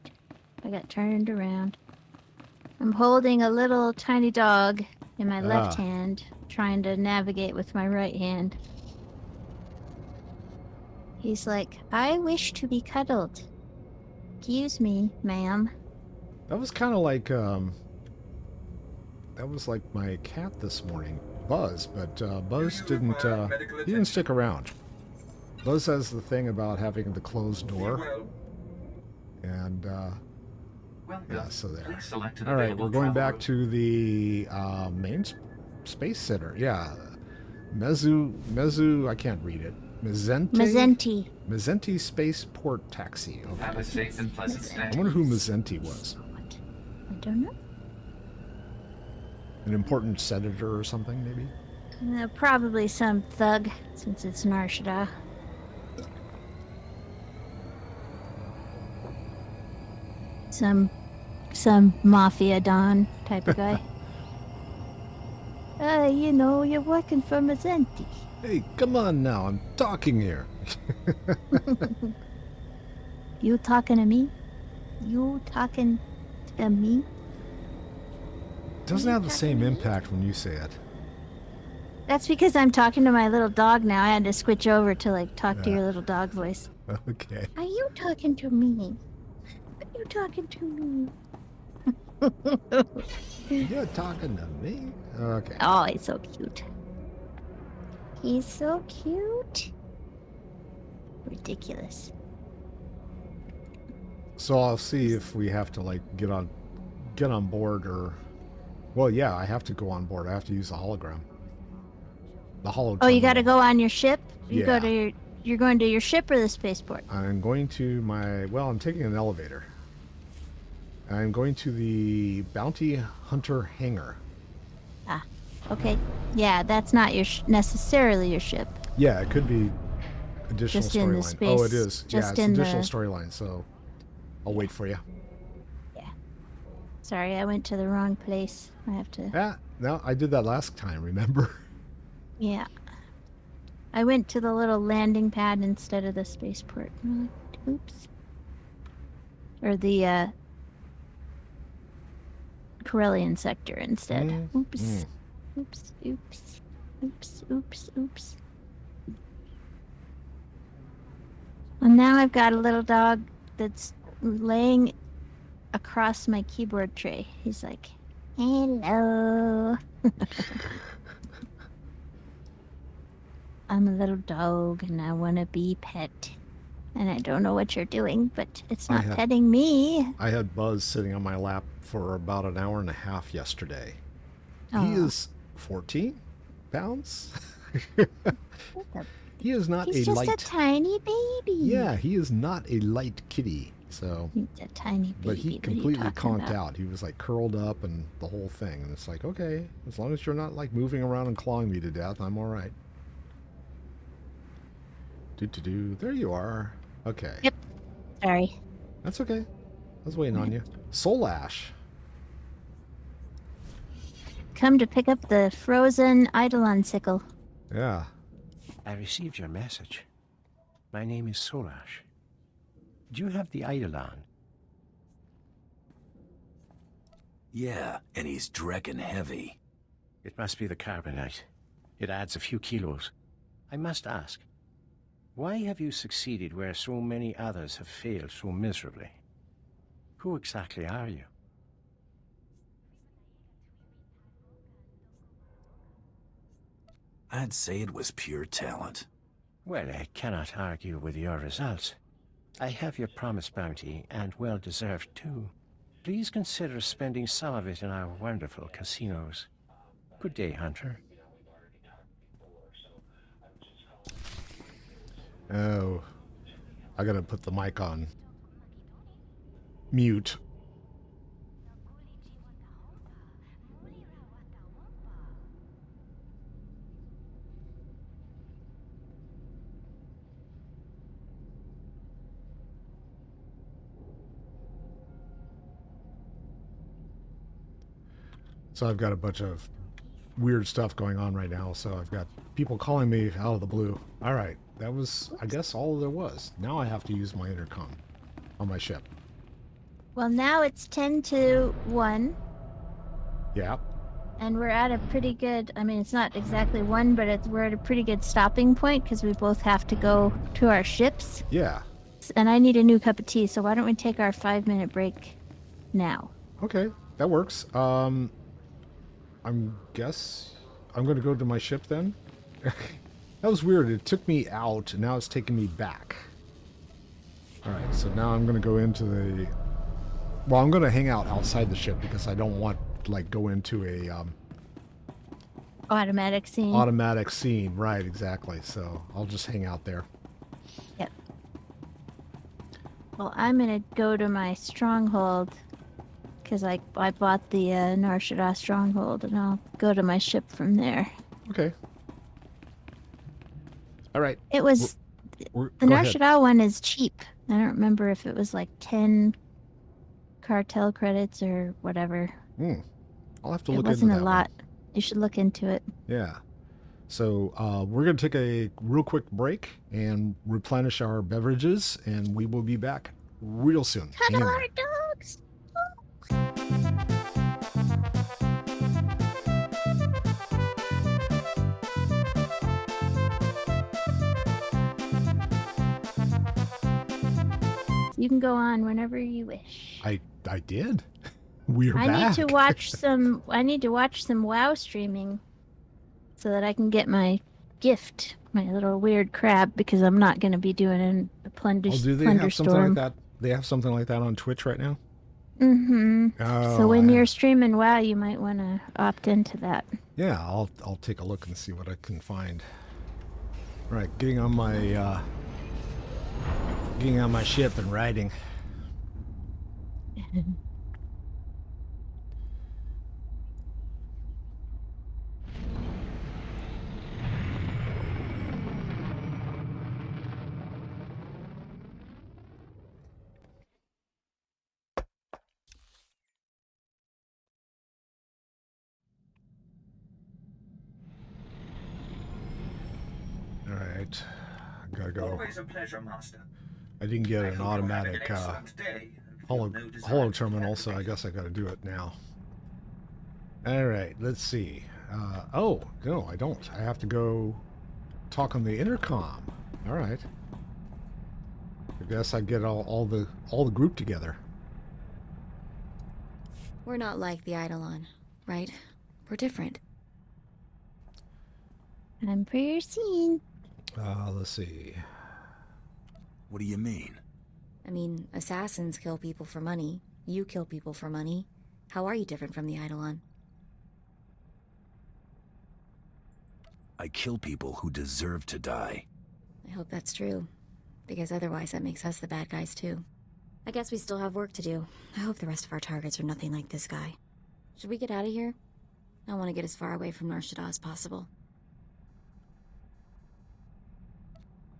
I got turned around. I'm holding a little tiny dog in my left hand, trying to navigate with my right hand. He's like, I wish to be cuddled. Excuse me, ma'am. That was kind of like, that was like my cat this morning, Buzz, but Buzz didn't, he didn't stick around. Buzz has the thing about having the closed door. And, yeah, so there. Please select an All right, available we're going travel back to the main space center. Yeah. Mezu, I can't read it. Mazenti. Mazenti Spaceport Taxi. route. Have a Okay. safe and pleasant stay. I wonder who Mazenti was. What? I don't know. An important senator or something, maybe? Probably some thug, since it's Nar Shaddaa. Some mafia don type of guy. You know, you're working for Mazenti. Hey, come on now, I'm talking here. You talking to me? You talking to me? Doesn't have the same impact when you say it. That's because I'm talking to my little dog now. I had to switch over to like talk to your little dog voice. Okay. Are you talking to me? Are you talking to me? You're talking to me? Okay. Oh, he's so cute. He's so cute. Ridiculous. So I'll see if we have to like get on board or, well, yeah, I have to go on board. I have to use the hologram. The holo. Oh, you got to terminal. go on your ship? You go Yeah. to you're going to your ship or the spaceport? I'm going to I'm taking an elevator. I'm going to the Bounty Hunter hangar. Ah, okay. Yeah, that's not your necessarily your ship. Yeah, it could be additional Just in the storyline. space- Oh, it is. Yeah, just it's in additional the- storyline. So I'll wait for you. Sorry, I went to the wrong place. I have to. Yeah, no, I did that last time. Remember? Yeah. I went to the little landing pad instead of the spaceport. Oops. Or the Corellian sector instead. Oops. Oops. Oops. Oops. Oops. Oops. Well, now I've got a little dog that's laying across my keyboard tray. He's like, hello. I'm a little dog and I want to be pet. And I don't know what you're doing, but it's not petting me. I had Buzz sitting on my lap for about an hour and a half yesterday. He is 14 pounds. He is not He's just a tiny baby. Yeah, he is not a light kitty. So he's a tiny baby. But he completely conked out. He was like curled up and the whole thing. And it's like, okay, as long as you're not like moving around and clawing me to death, I'm all right. There you are. Okay. Yep. Sorry. That's okay. I was waiting on you. Soul Ash. Come to pick up the frozen Eidolon sickle. Yeah. I received your message. My name is Solash. Do you have the Eidolon? Yeah, and he's dreckin' heavy. It must be the carbonite. It adds a few kilos. I must ask, why have you succeeded where so many others have failed so miserably? Who exactly are you? I'd say it was pure talent. Well, I cannot argue with your results. I have your promised bounty, and well-deserved too. Please consider spending some of it in our wonderful casinos. Good day, Hunter. Oh, I gotta put the mic on mute. So I've got a bunch of weird stuff going on right now. So I've got people calling me out of the blue. All right. That was, I guess, all there was. Now I have to use my intercom on my ship. Well, now it's 10 to 1. Yeah. And we're at a pretty good, I mean, it's not exactly 1, but we're at a pretty good stopping point because we both have to go to our ships. Yeah. And I need a new cup of tea, so why don't we take our 5-minute break now? Okay, that works. I'm going to go to my ship then. That was weird. It took me out, and now it's taking me back. All right, so now I'm going to go into the... Well, I'm going to hang out outside the ship because I don't want, like, go into a... Automatic scene. Automatic scene, right, exactly. So I'll just hang out there. Yep. Well, I'm going to go to my stronghold because I bought the Nar Shaddaa stronghold, and I'll go to my ship from there. Okay. All right. It was... the Nar Shaddaa one is cheap. I don't remember if it was like 10 cartel credits or whatever. I'll have to look into that. It wasn't a lot. You should look into it. Yeah. So we're going to take a real quick break and replenish our beverages, and we will be back real soon. Cuddle our dogs! You can go on whenever you wish. I did. We're back. I need to watch some WoW streaming so that I can get my gift, my little weird crab, because I'm not going to be doing a plunder storm. Do they have something like that? They have something like that on Twitch right now? Mm-hmm. Oh, so when you're streaming WoW, you might want to opt into that. Yeah, I'll take a look and see what I can find. All right, getting on my ship and riding. All right. right. Gotta go. Always a pleasure, Master. I didn't get I an hope you're having automatic an excellent day and feel no desire holo to terminal, so I collaborate. guess I gotta do it now. All right, let's see. Oh, no, I don't. I have to go talk on the intercom. All right. I guess I get all the group together. We're not like the Eidolon, right? We're different. I'm for your scene. Let's see. What do you mean? I mean, assassins kill people for money. You kill people for money. How are you different from the Eidolon? I kill people who deserve to die. I hope that's true. Because otherwise that makes us the bad guys too. I guess we still have work to do. I hope the rest of our targets are nothing like this guy. Should we get out of here? I want to get as far away from Nar Shaddaa as possible.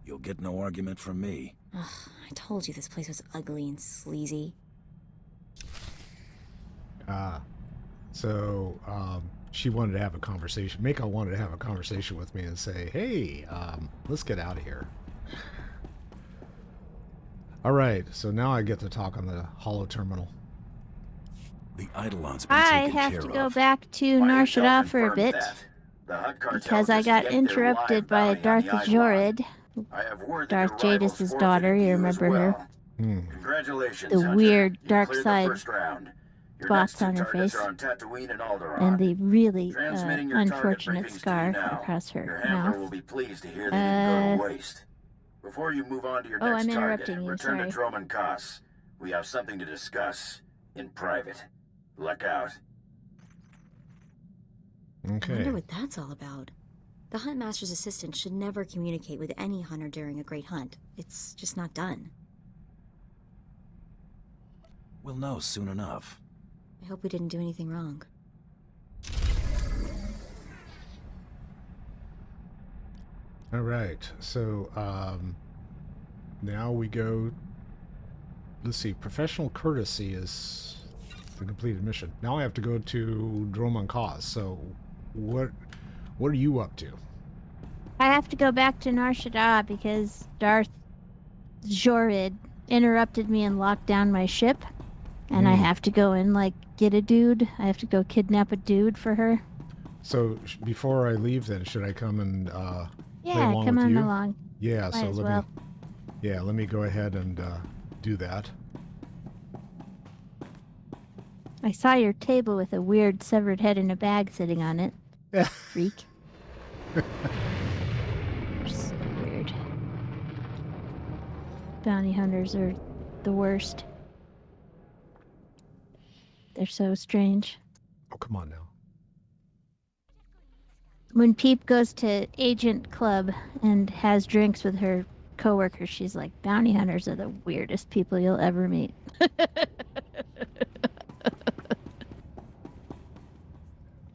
You'll get no argument from me. Ugh, I told you this place was ugly and sleazy. So she wanted to have a conversation. Mako wanted to have a conversation with me and say, hey, let's get out of here. All right, so now I get to talk on the holo terminal. The Eidolon's been I taken have care to of. go back to My Nar intel Shaddaa for a confirms bit that. The Hutt cartel because I just got yanked their interrupted live by bounty on Darth the Eidolon. Jorid, I have word that Darth your rivals Jadis' forfeited daughter. You as remember her? well. Congratulations, The Hunter. weird You've dark cleared side the first round. Your spots next two on her targets face, are on Tatooine and Alderaan. and the really Transmitting your target unfortunate briefings to you scar now. across Your her handler will mouth. be pleased to hear they didn't go to Uh, waste. Before you move on to your Oh, next I'm target, interrupting you, return to sorry. Droman Kaas. We have something to discuss in private. Luck out. I Okay. wonder what that's all about. The Huntmaster's assistant should never communicate with any hunter during a great hunt. It's just not done. We'll know soon enough. I hope we didn't do anything wrong. All right, so now we go. Let's see. Professional courtesy is the completed mission. Now I have to go to Droman Kaas. So, what are you up to? I have to go back to Nar Shaddaa because Darth Jorid interrupted me and locked down my ship. And I have to go and, like, get a dude. I have to go kidnap a dude for her. So before I leave, then should I come and play Yeah, along come with on you? along. Yeah. Might So as let well. me. Yeah, let me go ahead and do that. I saw your table with a weird severed head in a bag sitting on it. Freak. You're so weird. Bounty hunters are the worst. They're so strange. Oh, come on now. When Peep goes to Agent Club and has drinks with her coworkers, she's like, bounty hunters are the weirdest people you'll ever meet.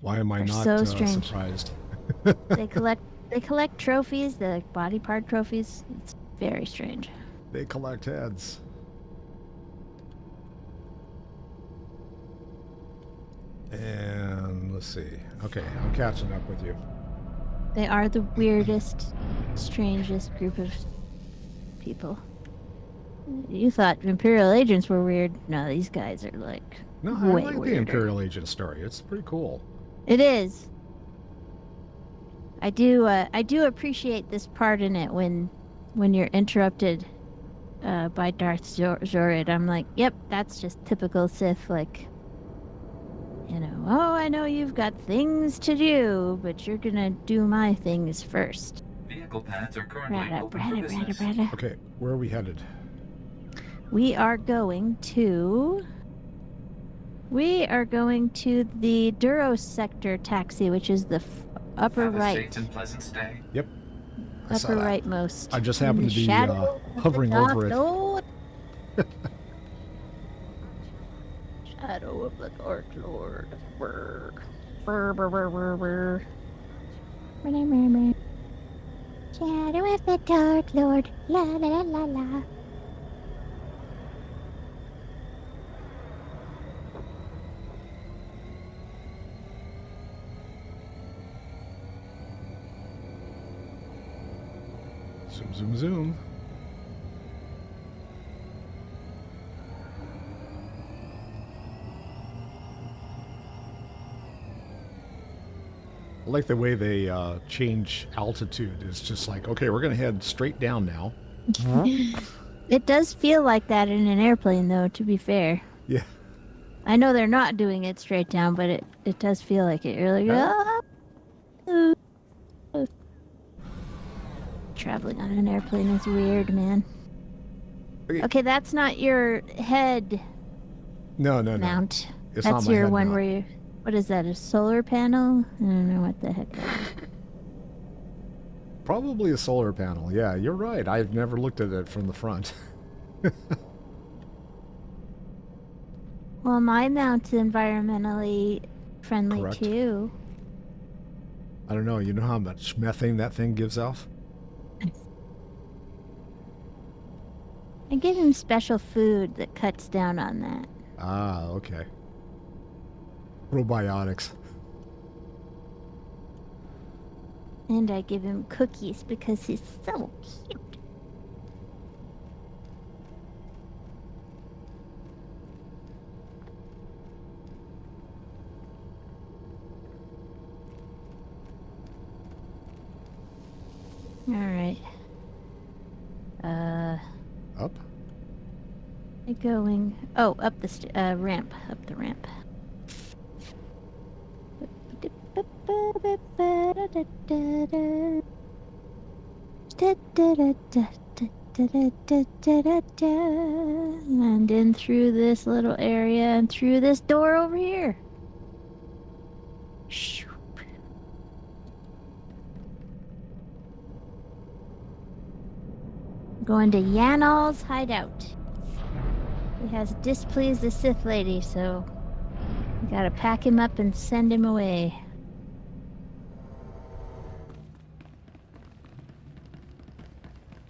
Why am I They're not so strange. surprised? They collect trophies, the body part trophies. It's very strange. They collect heads. And let's see. Okay, I'm catching up with you. They are the weirdest, strangest group of people. You thought Imperial agents were weird. No, these guys are like No, I way like the weirder. Imperial agent story. It's pretty cool. It is. I do appreciate this part in it when you're interrupted by Darth Jorid. I'm like, yep, that's just typical Sith. Like, you know, oh, I know you've got things to do, but you're gonna do my things first. Vehicle paths are currently Brada, open brada, for brada, business. brada. Okay, where are we headed? We are going to the Duros sector taxi, which is the upper Have a right. safe and pleasant stay. Yep. I saw Upper that. rightmost. I just In happened the to be shadow of the hovering Dark over it. Lord. Shadow of the Dark Lord. Brr. Brr, brr, brr, brr, brr. Brr, brr, brr, brr. Shadow of the Dark Lord. La la la la la. Zoom, zoom, zoom. I like the way they change altitude. It's just like, okay, we're going to head straight down now. It does feel like that in an airplane, though, to be fair. Yeah. I know they're not doing it straight down, but it does feel like it. You're like, Traveling on an airplane is weird, man. Okay, that's not your head No. mount. It's not That's my your head one mount. where you... What is that, a solar panel? I don't know what the heck that is. Probably a solar panel. Yeah, you're right. I've never looked at it from the front. Well, my mount's environmentally friendly, Correct. too. I don't know. You know how much methane that thing gives off? I give him special food that cuts down on that. Ah, okay. Probiotics. And I give him cookies because he's so cute. All right. Up? Going... Oh, up the ramp. Up the ramp. And in through this little area and through this door over here. Shoop. Going to Yanal's hideout. He has displeased the Sith lady, so we gotta pack him up and send him away.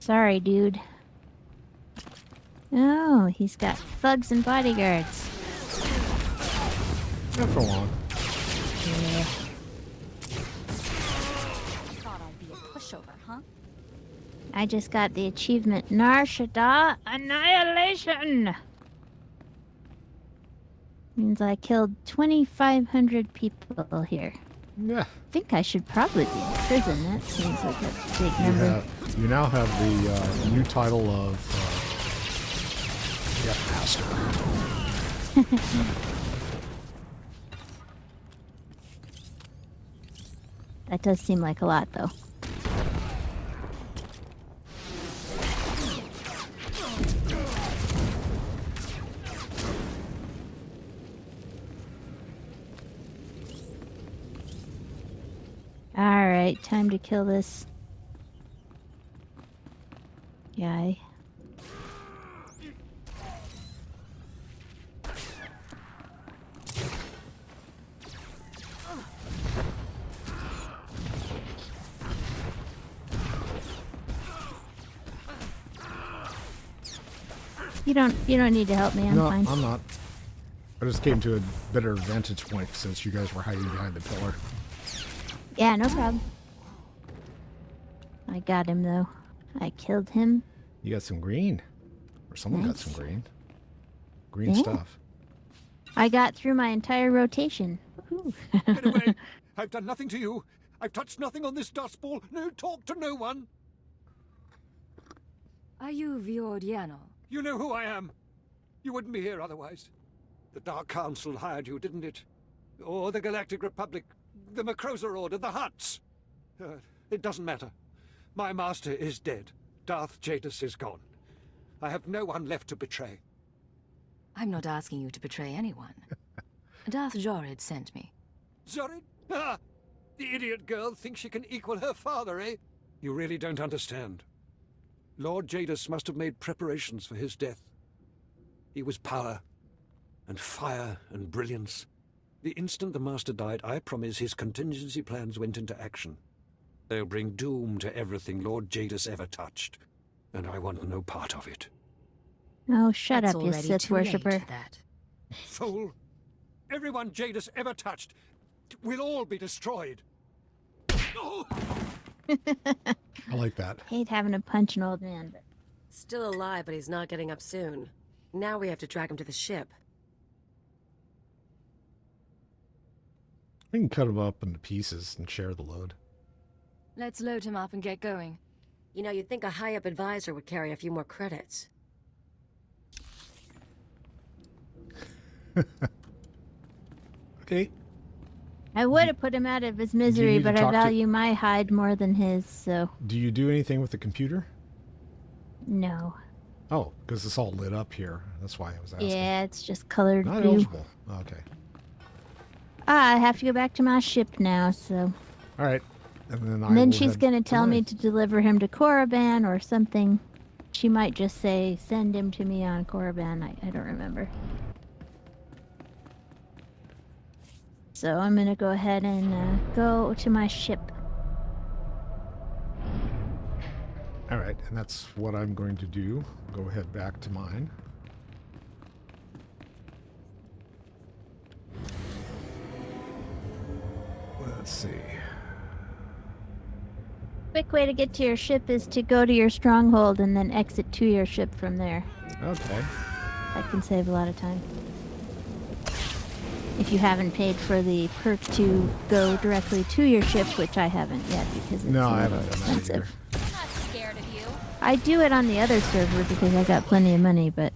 Sorry, dude. Oh, he's got thugs and bodyguards. Not for long. Yeah. Thought I'd be a pushover, huh? I just got the achievement Nar Shaddaa Annihilation. Means I killed 2,500 people here. Yeah. I think I should probably be in prison. That seems like a big number. You now have the new title of Death Master. That does seem like a lot, though. Alright, time to kill this guy. You don't need to help me, I'm fine. No, I'm not. I just came to a better vantage point since you guys were hiding behind the pillar. Yeah, no problem. I got him, though. I killed him. You got some green. Or someone got Nice. some green. Green Yeah. stuff. I got through my entire rotation. Woohoo. Get away! I've done nothing to you. I've touched nothing on this dust ball. No talk to no one. Are you Viordiano? You know who I am. You wouldn't be here otherwise. The Dark Council hired you, didn't it? Or the Galactic Republic, the Macrosa Order, the Hutts. It doesn't matter. My master is dead. Darth Jadus is gone. I have no one left to betray. I'm not asking you to betray anyone. Darth Jorid sent me. Zorid? Ah! The idiot girl thinks she can equal her father, eh? You really don't understand. Lord Jadus must have made preparations for his death. He was power, and fire, and brilliance. The instant the Master died, I promise his contingency plans went into action. They'll bring doom to everything Lord Jadus ever touched, and I want no part of it. Oh, shut That's up, you already Sith too late worshipper. for that. Fool! Everyone Jadus ever touched will all be destroyed. Oh! I like that. Hate having to punch an old man, but Still alive, but he's not getting up soon. Now we have to track him to the ship. We can cut him up into pieces and share the load. Let's load him up and get going. You know, you'd think a high-up advisor would carry a few more credits. Okay. I would have put him out of his misery, but I value my hide more than his, so... Do you do anything with the computer? No. Oh, because it's all lit up here. That's why I was asking. Yeah, it's just colored Not blue. eligible. Okay. I have to go back to my ship now, so... All right. And then she's going to tell me to deliver him to Korriban or something. She might just say, send him to me on Korriban. I don't remember. So I'm going to go ahead and go to my ship. All right, and that's what I'm going to do. Go ahead back to mine. Let's see. Quick way to get to your ship is to go to your stronghold and then exit to your ship from there. Okay. That can save a lot of time. If you haven't paid for the perk to go directly to your ship, which I haven't yet because it's I haven't done that either. I'm not scared of you. I do it on the other server because I got plenty of money, but...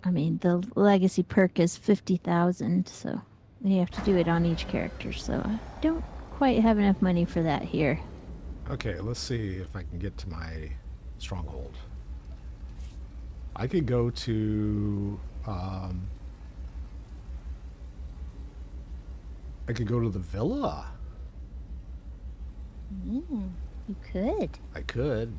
I mean, the legacy perk is 50,000, so you have to do it on each character, so I don't quite have enough money for that here. Okay, let's see if I can get to my stronghold. I could go to... I could go to the villa. Yeah, you could. I could.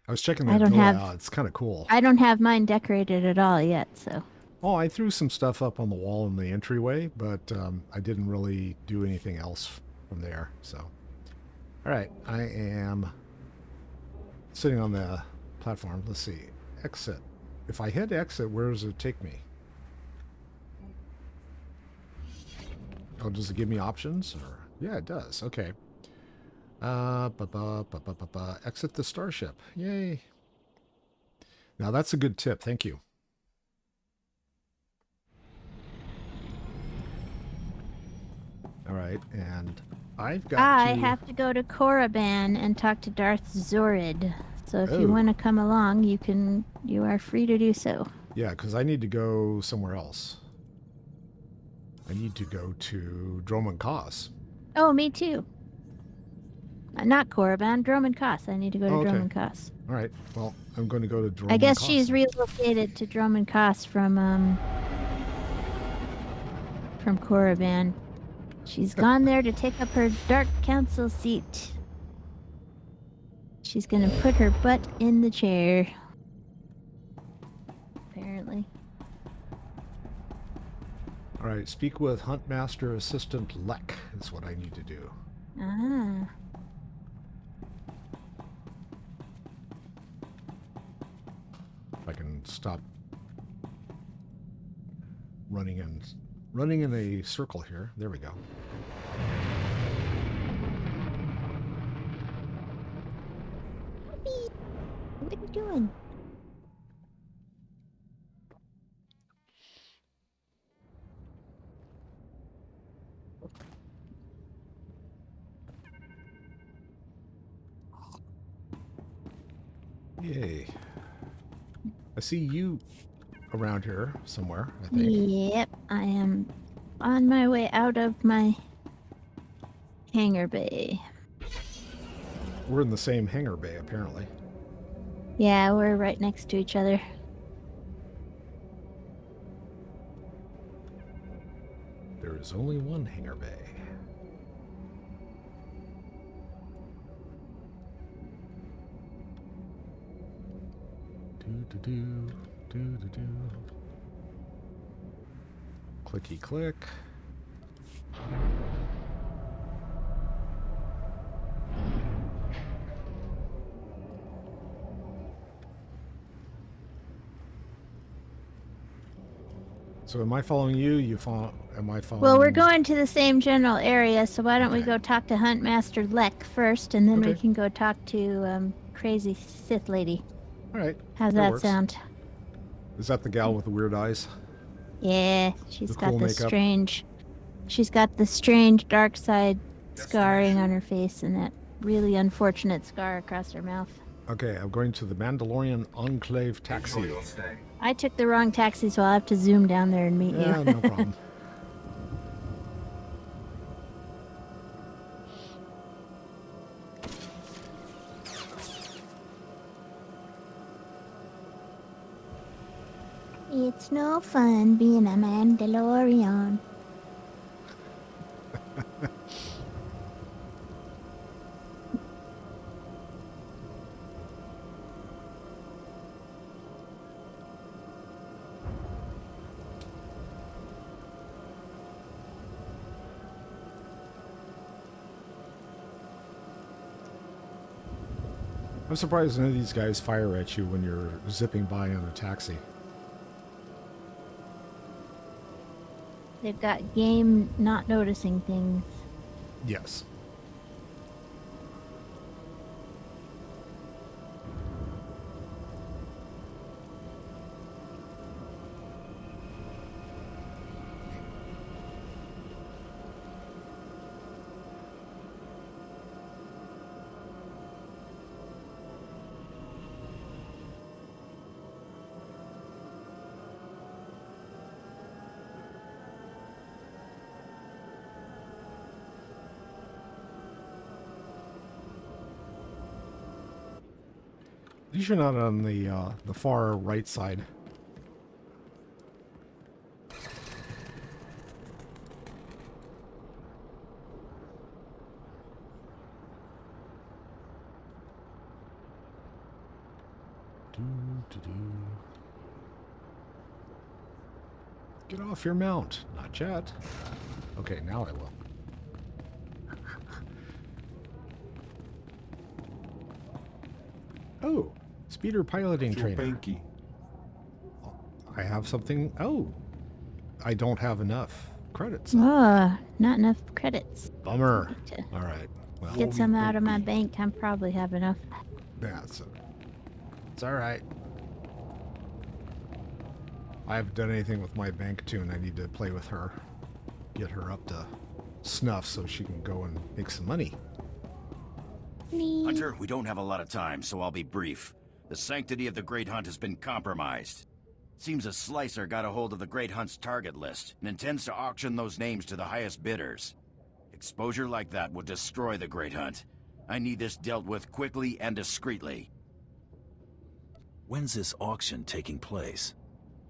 I was checking that villa out. It's kind of cool. I don't have mine decorated at all yet, so... Oh, I threw some stuff up on the wall in the entryway, but I didn't really do anything else from there, so... Alright, I am sitting on the platform. Let's see. Exit. If I hit exit, where does it take me? Oh, does it give me options? Or yeah, it does. Okay. Exit the starship. Yay. Now that's a good tip. Thank you. All right, and I've got I have to go to Korriban and talk to Darth Zorid. So if you want to come along, you are free to do so. Yeah, because I need to go somewhere else. I need to go to Dromund Kaas. Oh, me too. Not Korriban, Dromund Kaas. I need to go to Dromund Kaas. All right. Well, I'm going to go to Dromund Kaas. I guess she's relocated to Dromund Kaas from Korriban. She's gone there to take up her Dark Council seat. She's gonna put her butt in the chair. Apparently. All right, speak with Huntmaster Assistant Lek is what I need to do. Ah. If I can stop running in a circle here. There we go. What are you doing? Yay. I see you around here somewhere, I think. Yep, I am on my way out of my hangar bay. We're in the same hangar bay, apparently. Yeah, we're right next to each other. There is only one hangar bay. Do-do-do. Clicky click. So am I following you? Am I following? Well, we're going to the same general area, so why don't we go talk to Huntmaster Lek first, and then we can go talk to crazy Sith lady. All right. How's that sound? Is that the gal with the weird eyes? Yeah, she's got cool the makeup? strange. She's got the strange dark side scarring on her face, and that really unfortunate scar across her mouth. Okay, I'm going to the Mandalorian Enclave taxi. I took the wrong taxi, so I'll have to zoom down there and meet you. Yeah, no problem. It's no fun being a Mandalorian. I'm surprised none of these guys fire at you when you're zipping by in a taxi. They've got game not noticing things. Yes. These are not on the far right side. Get off your mount. Not yet. Okay, now I will. Oh, speeder piloting trainer. I have something. Oh, I don't have enough credits. Oh, not enough credits. Bummer. All right. Well, Get some out of my bank. I probably have enough. Yeah, it's all right. I haven't done anything with my bank too, and I need to play with her. Get her up to snuff so she can go and make some money. Hunter, we don't have a lot of time, so I'll be brief. The sanctity of the Great Hunt has been compromised. Seems a slicer got a hold of the Great Hunt's target list and intends to auction those names to the highest bidders. Exposure like that would destroy the Great Hunt. I need this dealt with quickly and discreetly. When's this auction taking place?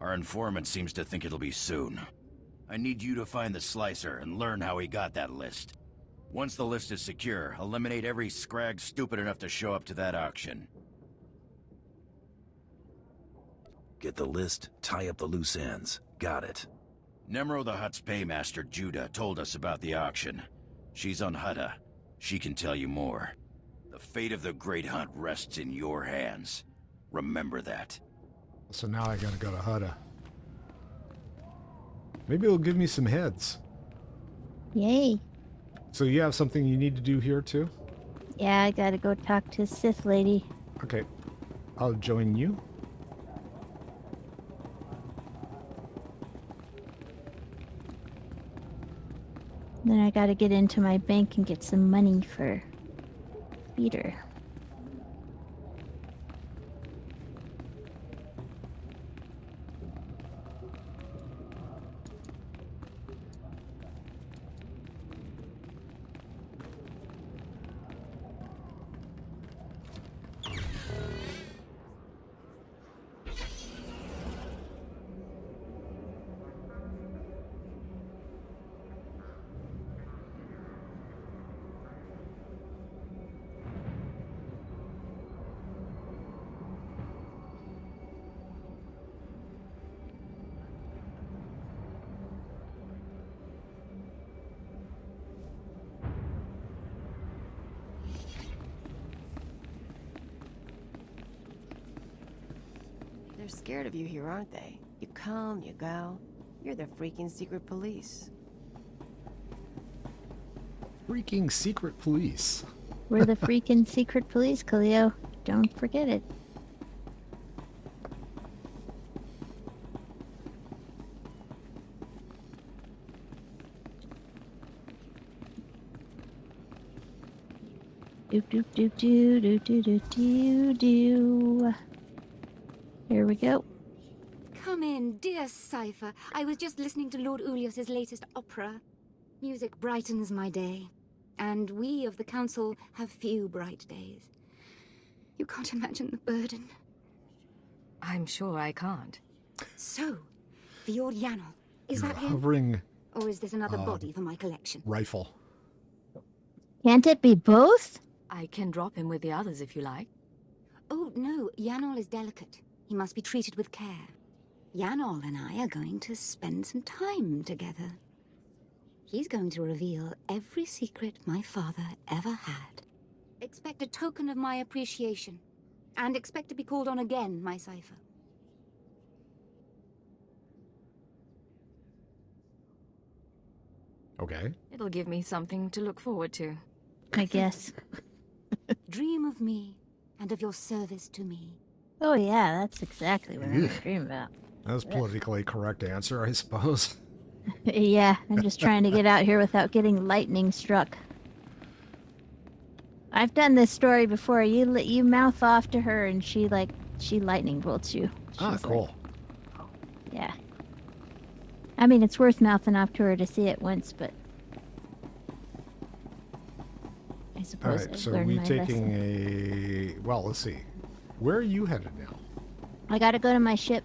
Our informant seems to think it'll be soon. I need you to find the slicer and learn how he got that list. Once the list is secure, eliminate every scrag stupid enough to show up to that auction. Get the list, tie up the loose ends. Got it. Nemro the Hutt's paymaster, Judah, told us about the auction. She's on Hutta. She can tell you more. The fate of the Great Hunt rests in your hands. Remember that. So now I gotta go to Hutta. Maybe it'll give me some heads. Yay. So you have something you need to do here too? Yeah, I gotta go talk to Sith lady. Okay. I'll join you. Then I gotta get into my bank and get some money for Peter. They're scared of you here, aren't they? You come, you go. You're the freaking secret police. Freaking secret police. We're the freaking secret police, Cleo. Don't forget it. Doop doop doop doo doo doo doo doo doo. Here we go. Come in, dear Cypher. I was just listening to Lord Ulius's latest opera. Music brightens my day, and we of the Council have few bright days. You can't imagine the burden. I'm sure I can't. So, Fjord Yanel, is You're that him? hovering Or is this another body for my collection? rifle. Can't it be both? I can drop him with the others if you like. Oh, no, Yanol is delicate. He must be treated with care. Yanol and I are going to spend some time together. He's going to reveal every secret my father ever had. Expect a token of my appreciation. And expect to be called on again, my Cypher. Okay. It'll give me something to look forward to. I guess. Dream of me and of your service to me. Oh yeah, that's exactly what I'm dreaming about. That was politically correct answer, I suppose. Yeah, I'm just trying to get out here without getting lightning struck. I've done this story before. You mouth off to her and she lightning bolts you. She's Cool. Like, yeah. I mean, it's worth mouthing off to her to see it once, but I All suppose right, I've so learned we my taking lesson. well, let's see. Where are you headed now? I gotta go to my ship.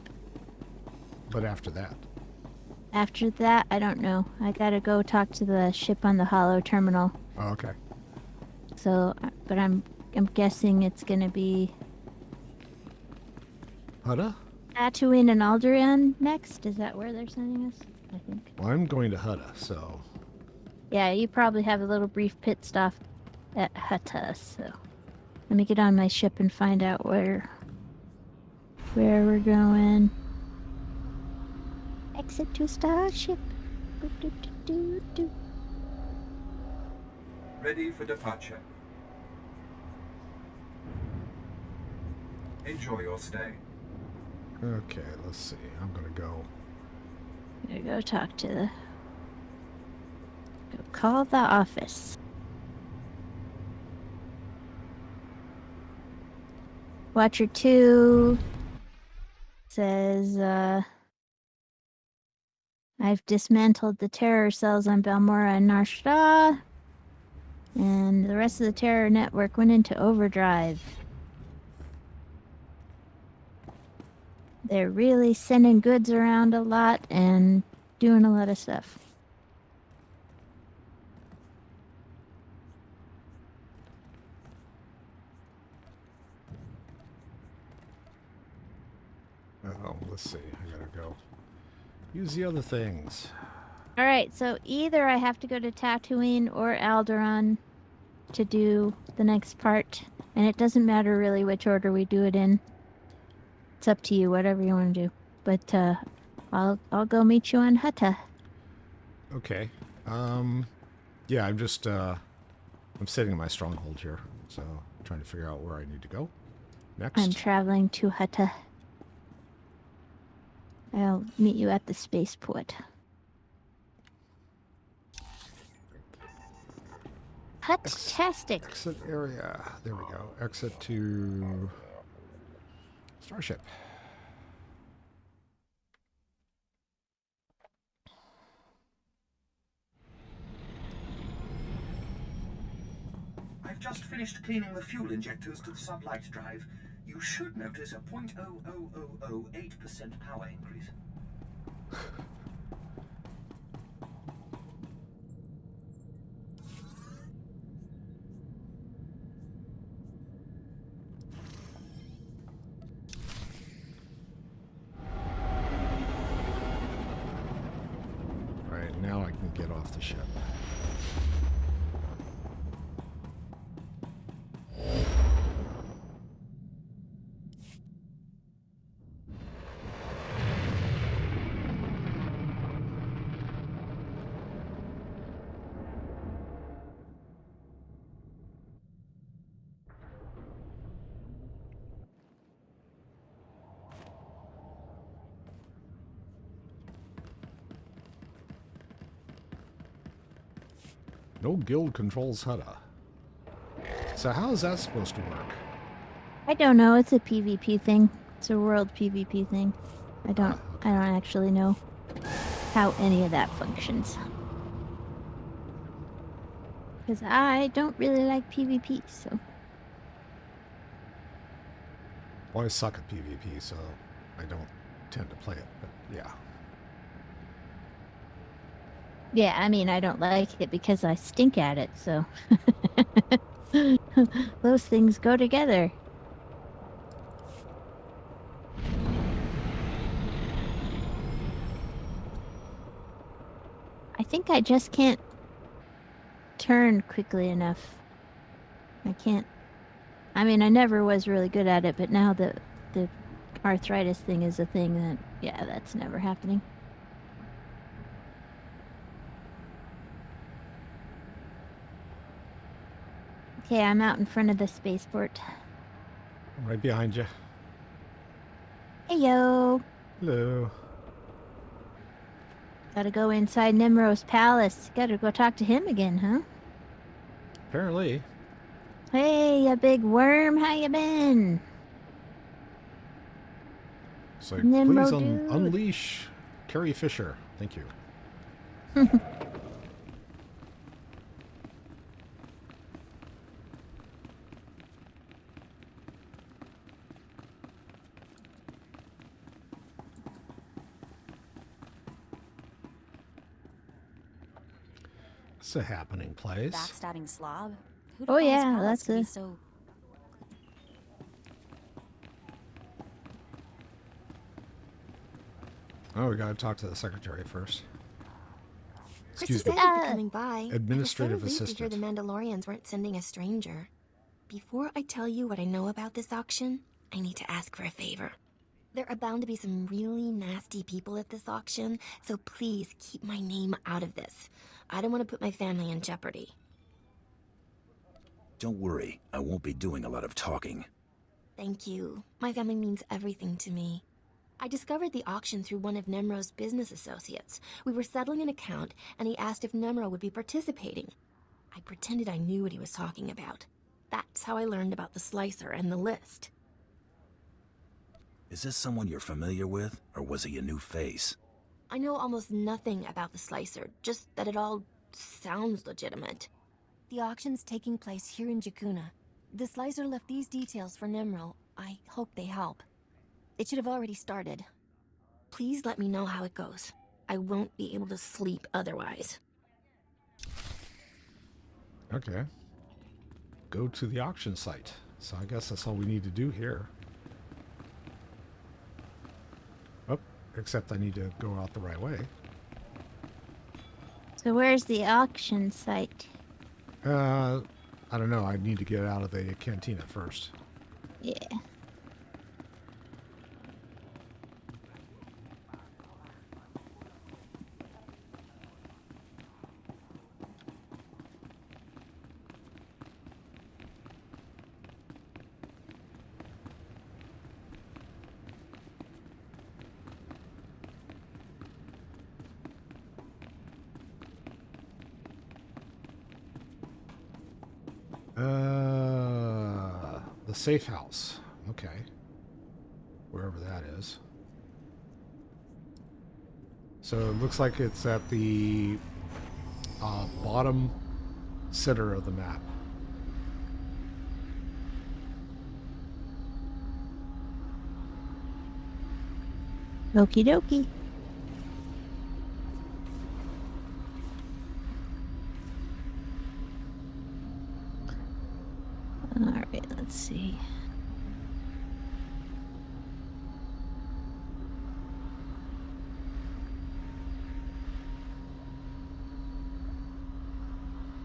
But after that? After that, I don't know. I gotta go talk to the ship on the Hollow Terminal. Oh, okay. So, but I'm guessing it's gonna be Hudda? Tatooine and Alderaan next. Is that where they're sending us? I think. Well, I'm going to Hudda, so... Yeah, you probably have a little brief pit stop at Hutta, so... Let me get on my ship and find out where we're going. Exit to Starship. Do-do-do-do-do. Ready for departure. Enjoy your stay. Okay, let's see. I'm gonna go... I'm gonna go talk to the... Go call the office. Watcher 2 says, I've dismantled the terror cells on Balmora and Nar Shaddaa, and the rest of the terror network went into overdrive. They're really sending goods around a lot and doing a lot of stuff. Oh, let's see. I gotta go use the other things. Alright, so either I have to go to Tatooine or Alderaan to do the next part, and it doesn't matter really which order we do it in. It's up to you, whatever you want to do. But I'll go meet you on Hutta. Okay. Yeah, I'm just I'm sitting in my stronghold here, so trying to figure out where I need to go next. I'm traveling to Hutta. I'll meet you at the spaceport. Hut-tastic. Exit area. There we go. Exit to Starship. I've just finished cleaning the fuel injectors to the sublight drive. You should notice a 0.00008% power increase. Right, now I can get off the ship. No guild controls Hudda. So how is that supposed to work? I don't know. It's a PvP thing. It's a world PvP thing. I don't actually know how any of that functions. Because I don't really like PvP, so. Well, I suck at PvP, so I don't tend to play it, but yeah. Yeah, I mean, I don't like it because I stink at it, so. Those things go together. I think I just can't turn quickly enough. I can't. I mean, I never was really good at it, but now the arthritis thing is a thing that, yeah, that's never happening. Okay, I'm out in front of the spaceport. I'm right behind you. Hey, yo. Hello. Gotta go inside Nimro's palace. Gotta go talk to him again, huh? Apparently. Hey, you big worm, how you been? So Nimro please dude. unleash Carrie Fisher. Thank you. It's a happening place. Backstabbing slob? Oh yeah, that's a... So... Oh, we gotta talk to the secretary first. Chris said Excuse me. you'd be coming by. Administrative I was so relieved to hear assistant. the Mandalorians weren't sending a stranger. Before I tell you what I know about this auction, I need to ask for a favor. There are bound to be some really nasty people at this auction, so please keep my name out of this. I don't want to put my family in jeopardy. Don't worry, I won't be doing a lot of talking. Thank you. My family means everything to me. I discovered the auction through one of Nemro's business associates. We were settling an account, and he asked if Nemro would be participating. I pretended I knew what he was talking about. That's how I learned about the slicer and the list. Is this someone you're familiar with, or was he a new face? I know almost nothing about the slicer, just that it all sounds legitimate. The auction's taking place here in Jakuna. The slicer left these details for Nemro. I hope they help. It should have already started. Please let me know how it goes. I won't be able to sleep otherwise. Okay. Go to the auction site. So I guess that's all we need to do here. Oh, except I need to go out the right way. So where's the auction site? I don't know. I need to get out of the cantina first. Yeah. The safe house. Okay. Wherever that is. So it looks like it's at the bottom center of the map. Okie dokie. Alright, let's see.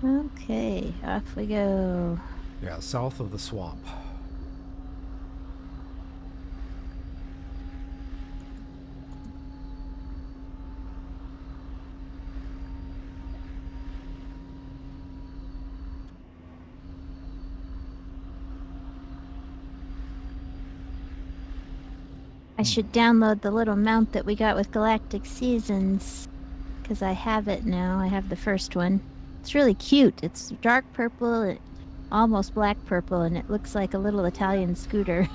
Okay, off we go. Yeah, south of the swamp. I should download the little mount that we got with Galactic Seasons, because I have it now. I have the first one. It's really cute. It's dark purple, almost black purple, and it looks like a little Italian scooter.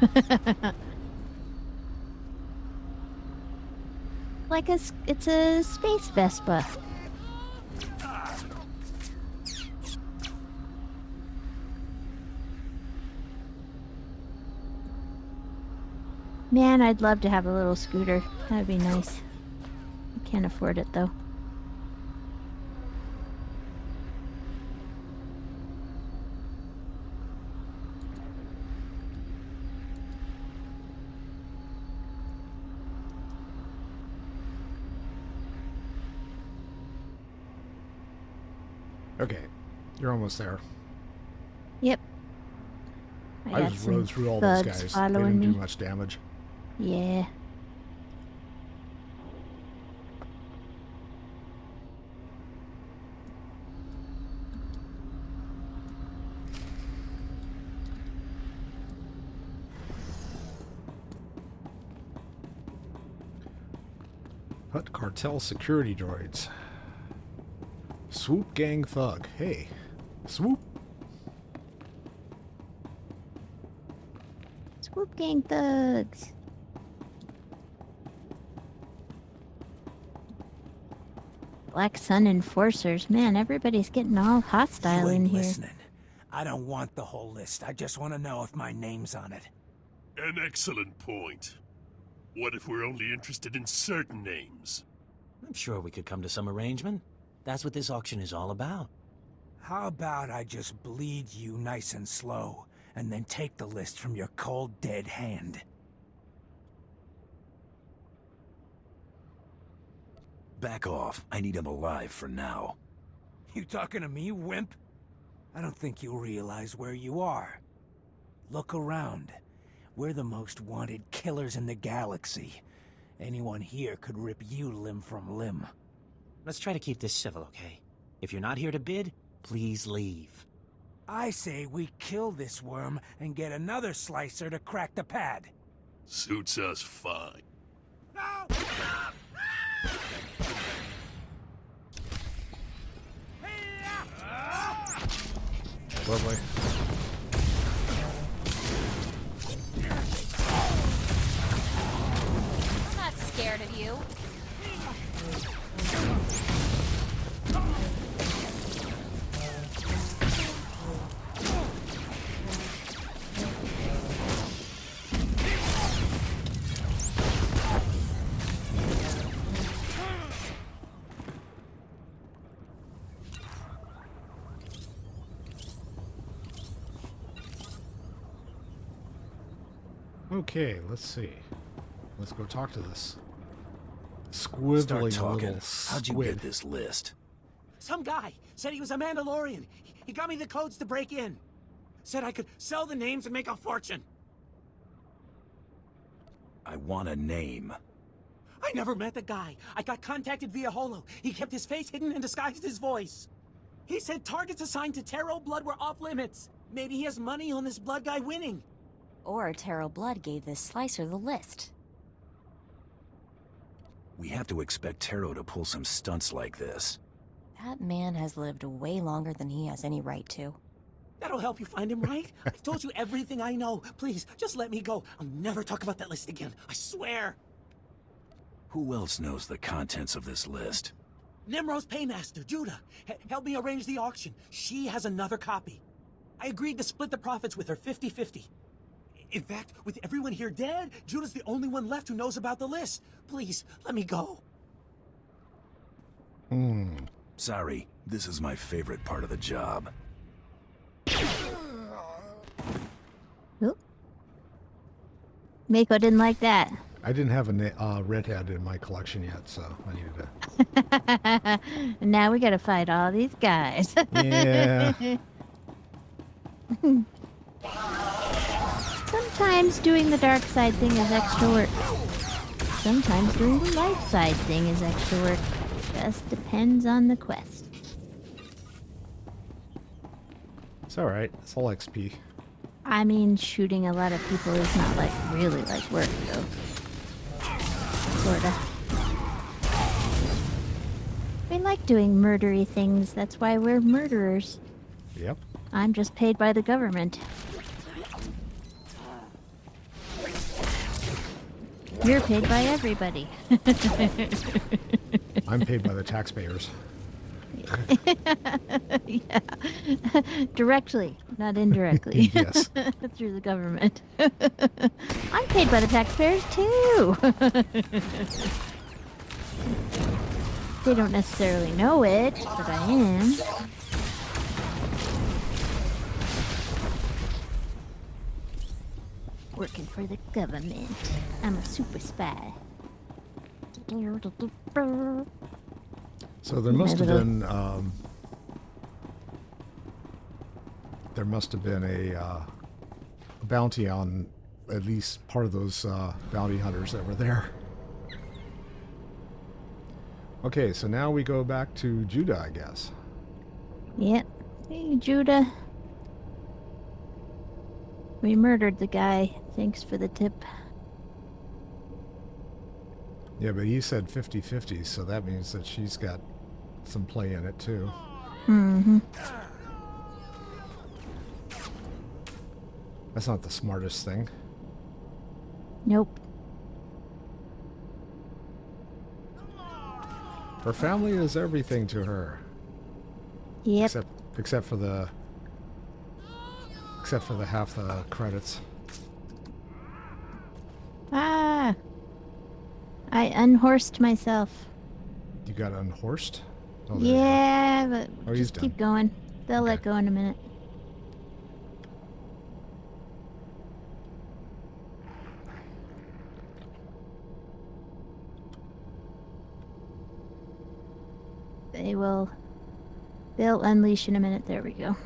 It's a space Vespa. Man, I'd love to have a little scooter. That'd be nice. I can't afford it though. Okay, you're almost there. Yep. I just rode through all those guys. They didn't do much damage. Yeah. Hut cartel security droids. Swoop gang thug. Hey, swoop. Swoop gang thugs. Black Sun enforcers. Man, everybody's getting all hostile in here. Listening. I don't want the whole list. I just want to know if my name's on it. An excellent point. What if we're only interested in certain names? I'm sure we could come to some arrangement. That's what this auction is all about. How about I just bleed you nice and slow, and then take the list from your cold, dead hand? Back off. I need him alive for now. You talking to me, wimp? I don't think you realize where you are. Look around. We're the most wanted killers in the galaxy. Anyone here could rip you limb from limb. Let's try to keep this civil, okay? If you're not here to bid, please leave. I say we kill this worm and get another slicer to crack the pad. Suits us fine. No! Lovely. I'm not scared of you. Okay, let's see. Let's go talk to this squibbling Start talking. little How'd you squid. get this list? Some guy said he was a Mandalorian. He got me the codes to break in. Said I could sell the names and make a fortune. I want a name. I never met the guy. I got contacted via holo. He kept his face hidden and disguised his voice. He said targets assigned to Taro Blood were off limits. Maybe he has money on this Blood guy winning. Or Taro Blood gave this slicer the list. We have to expect Taro to pull some stunts like this. That man has lived way longer than he has any right to. That'll help you find him, right? I've told you everything I know. Please, just let me go. I'll never talk about that list again. I swear. Who else knows the contents of this list? Nimro's paymaster, Judah. Help me arrange the auction. She has another copy. I agreed to split the profits with her 50-50. In fact, with everyone here dead, Judah's the only one left who knows about the list. Please, let me go. Sorry, this is my favorite part of the job. Oop. Mako didn't like that. I didn't have a redhead in my collection yet, so I needed to. And now we gotta fight all these guys. Yeah. Sometimes doing the dark side thing is extra work. Sometimes doing the light side thing is extra work. Just depends on the quest. It's alright. It's all XP. I mean, shooting a lot of people is not like really like work though. Sorta. I like doing murdery things. That's why we're murderers. Yep. I'm just paid by the government. You're paid by everybody. I'm paid by the taxpayers. Yeah. Directly, not indirectly. Yes. Through the government. I'm paid by the taxpayers too. They don't necessarily know it, but I am. Working for the government. I'm a super spy. So there must have been a bounty on at least part of those bounty hunters that were there. Okay, so now we go back to Judah, I guess. Yep. Hey, Judah. We murdered the guy. Thanks for the tip. Yeah, but he said 50-50, so that means that she's got some play in it, too. Mm-hmm. That's not the smartest thing. Nope. Her family is everything to her. Yep. Except for the half the credits. Ah! I unhorsed myself. You got unhorsed? Oh, yeah, but he's just keep going. They'll let go in a minute. They'll unleash in a minute. There we go.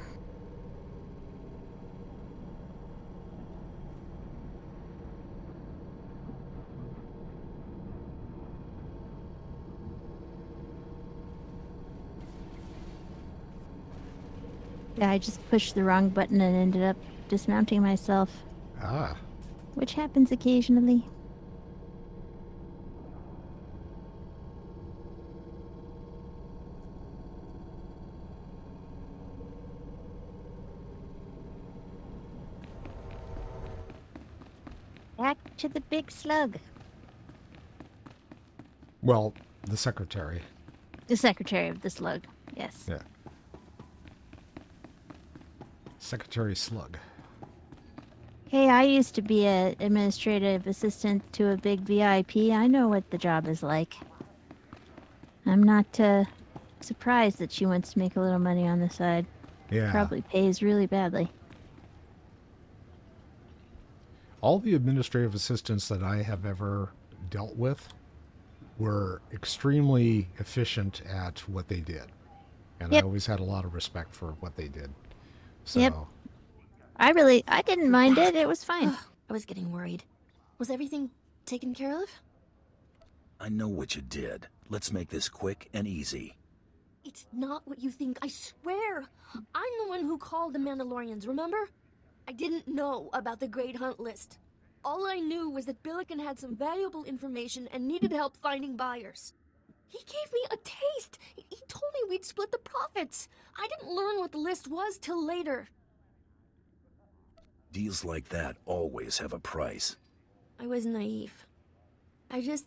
Yeah, I just pushed the wrong button and ended up dismounting myself. Ah. Which happens occasionally. Back to the big slug. Well, the secretary. The secretary of the slug, yes. Yeah. Secretary Slug. Hey, I used to be an administrative assistant to a big VIP. I know what the job is like. I'm not surprised that she wants to make a little money on the side. Yeah. Probably pays really badly. All the administrative assistants that I have ever dealt with were extremely efficient at what they did. And I always had a lot of respect for what they did. So, yep. I didn't mind it. It was fine. I was getting worried. Was everything taken care of? I know what you did. Let's make this quick and easy. It's not what you think, I swear. I'm the one who called the Mandalorians, remember? I didn't know about the Great Hunt list. All I knew was that Billiken had some valuable information and needed help finding buyers. He gave me a taste. He told me we'd split the profits. I didn't learn what the list was till later. Deals like that always have a price. I was naive. I just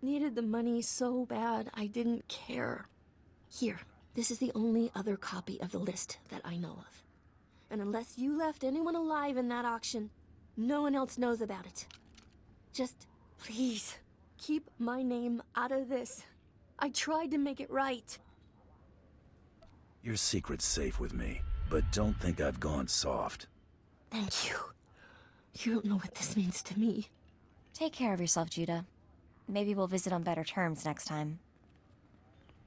needed the money so bad I didn't care. Here, this is the only other copy of the list that I know of. And unless you left anyone alive in that auction, no one else knows about it. Just, please, keep my name out of this. I tried to make it right. Your secret's safe with me, but don't think I've gone soft. Thank you. You don't know what this means to me. Take care of yourself, Judah. Maybe we'll visit on better terms next time.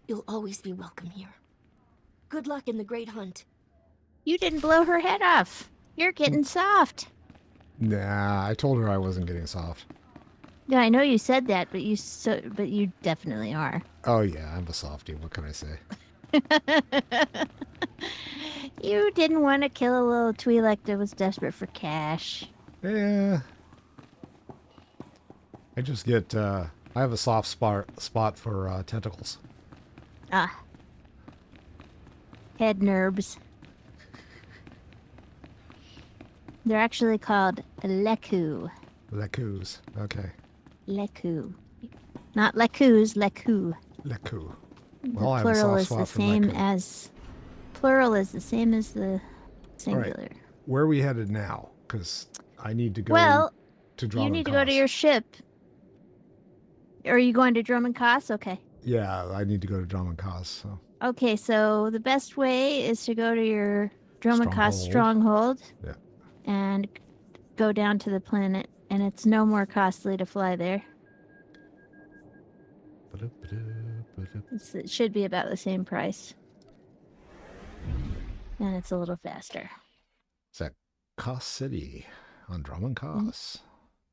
You'll always be welcome here. Good luck in the Great Hunt. You didn't blow her head off. You're getting soft. Nah, I told her I wasn't getting soft. Yeah, I know you said that, but you definitely are. Oh yeah, I'm a softie. What can I say? You didn't want to kill a little Twi'lek that was desperate for cash. Yeah. I just get, I have a soft spot for tentacles. Head nerbs. They're actually called leku. Lekus. Okay. Leku. Not lekus, leku. Leku. The Well, I have a plural soft is the spot for same leku. as... Plural is the same as the All singular. right. Where are we headed now? Because I need to go Well, to Drummond you need to go to Koss. your ship. Are you going to Drummond Koss? Okay. Yeah, I need to go to Drummond Koss. So. Okay, so the best way is to go to your Drummond Koss stronghold. Yeah. And go down to the planet, and it's no more costly to fly there. It should be about the same price. And it's a little faster. It's at Koss City on Drummond Koss.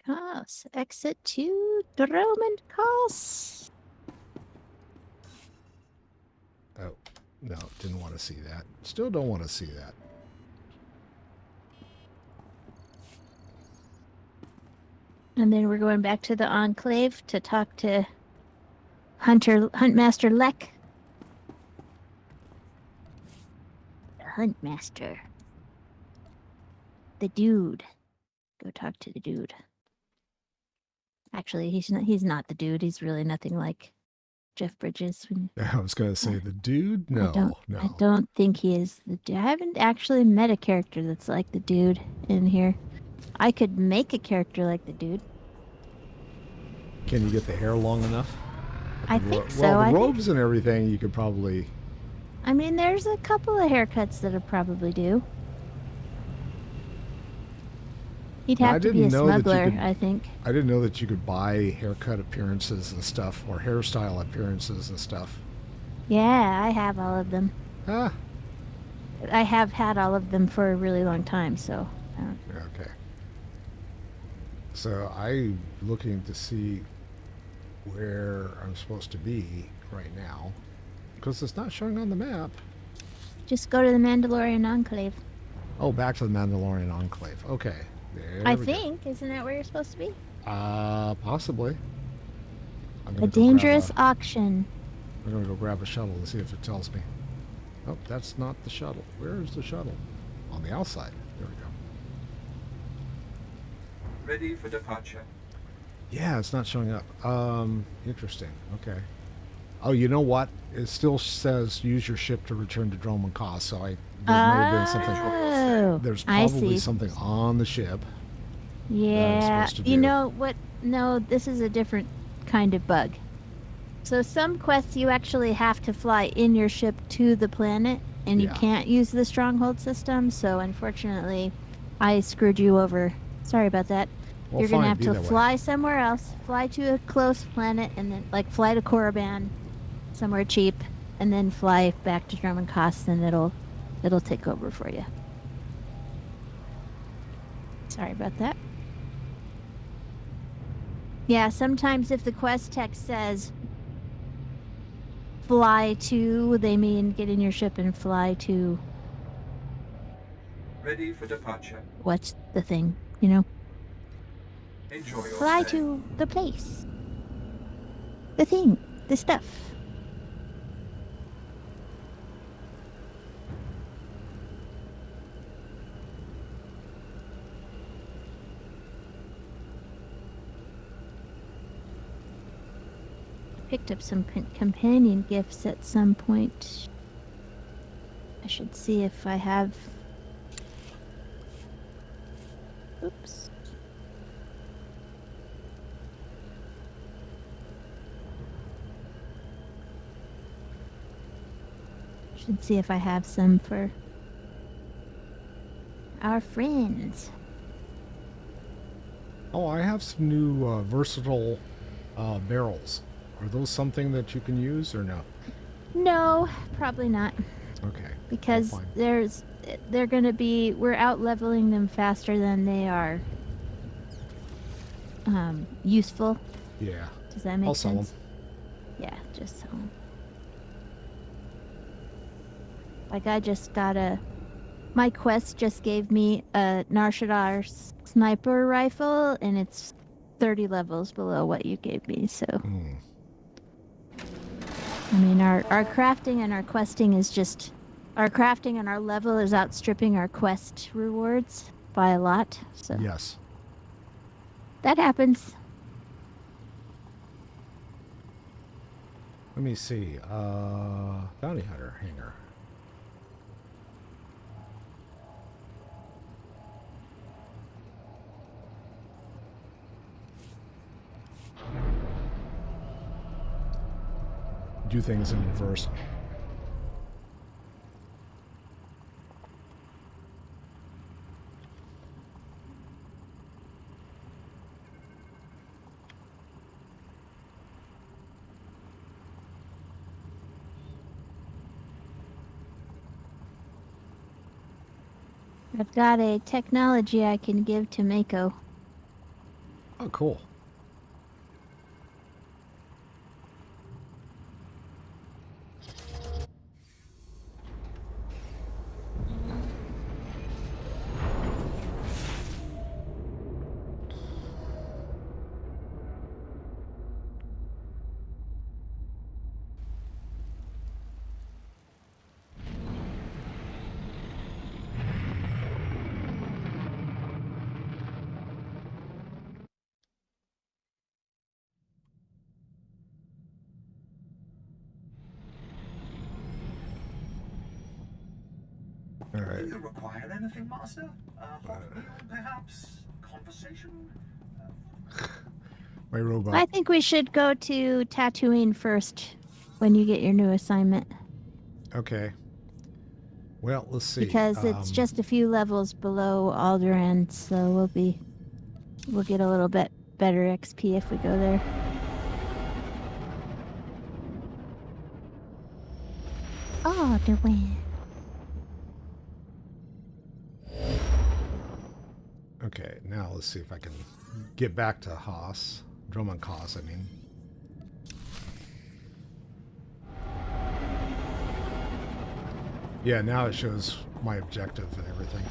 Koss. Exit to Drummond Koss. Oh, no, didn't want to see that. Still don't want to see that. And then we're going back to the Enclave to talk to Huntmaster Lek. The Huntmaster. The dude. Go talk to the dude. Actually, he's not the dude. He's really nothing like Jeff Bridges. I was going to say the dude. No, I don't think he is the dude. I haven't actually met a character that's like the dude in here. I could make a character like the dude. Can you get the hair long enough? I think so. Well, the robes and everything, you could probably... I mean, there's a couple of haircuts that would probably do. He'd have to be a smuggler, I think. I didn't know that you could buy haircut appearances and stuff, or hairstyle appearances and stuff. Yeah, I have all of them. Ah. I have had all of them for a really long time, so... Okay. So I'm looking to see where I'm supposed to be right now, because it's not showing on the map. Just go to the Mandalorian Enclave. Oh, back to the Mandalorian Enclave. Okay. I think. Isn't that where you're supposed to be? Possibly. A dangerous auction. I'm going to go grab a shuttle and see if it tells me. Oh, that's not the shuttle. Where is the shuttle? On the outside. There we go. Ready for departure. Yeah, it's not showing up. Interesting. Okay. Oh, you know what? It still says use your ship to return to Drummond Koss, so there may have been something. There's probably something on the ship. Yeah. You know what? No, this is a different kind of bug. So some quests you actually have to fly in your ship to the planet, and you can't use the stronghold system, so unfortunately, I screwed you over. Sorry about that. Well, you're going to have to fly somewhere else, fly to a close planet, and then, like, fly to Korriban, somewhere cheap, and then fly back to Drummond Koss, and it'll take over for you. Sorry about that. Yeah, sometimes if the quest text says fly to, they mean get in your ship and fly to... Ready for departure. What's the thing, you know? Enjoy your Fly stay. to the place. The thing. The stuff. Picked up some companion gifts at some point. I should see if I have... Oops. Should see if I have some for our friends. Oh, I have some new versatile barrels. Are those something that you can use or no? No, probably not. Okay. Because they're going to be, we're out leveling them faster than they are useful. Yeah. Does that make I'll sense? sell them. Yeah, just sell them. Like I just got my quest just gave me a Nar Shaddaa sniper rifle, and it's 30 levels below what you gave me, so. I mean, our crafting and our questing is just... Our crafting and our level is outstripping our quest rewards by a lot, so... Yes. That happens. Let me see. Bounty Hunter hangar. Do things in reverse. I've got a technology I can give to Mako. Oh, cool. All right. Do you require anything, Master? A hot meal, perhaps? Conversation? My robot. I think we should go to Tatooine first when you get your new assignment. Okay. Well, let's see. Because it's just a few levels below Alderaan, so we'll get a little bit better XP if we go there. Alderaan. Okay, now let's see if I can get back to Haas. Drummond Haas, I mean. Yeah, now it shows my objective and everything.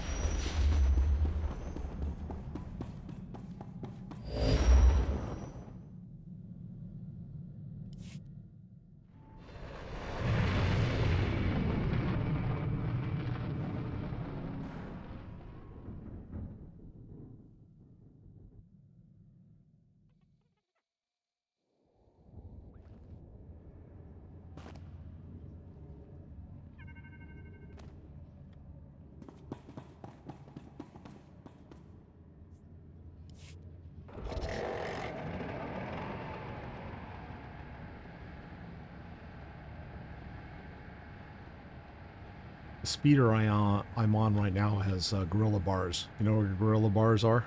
The speeder I'm on right now has gorilla bars. You know where gorilla bars are?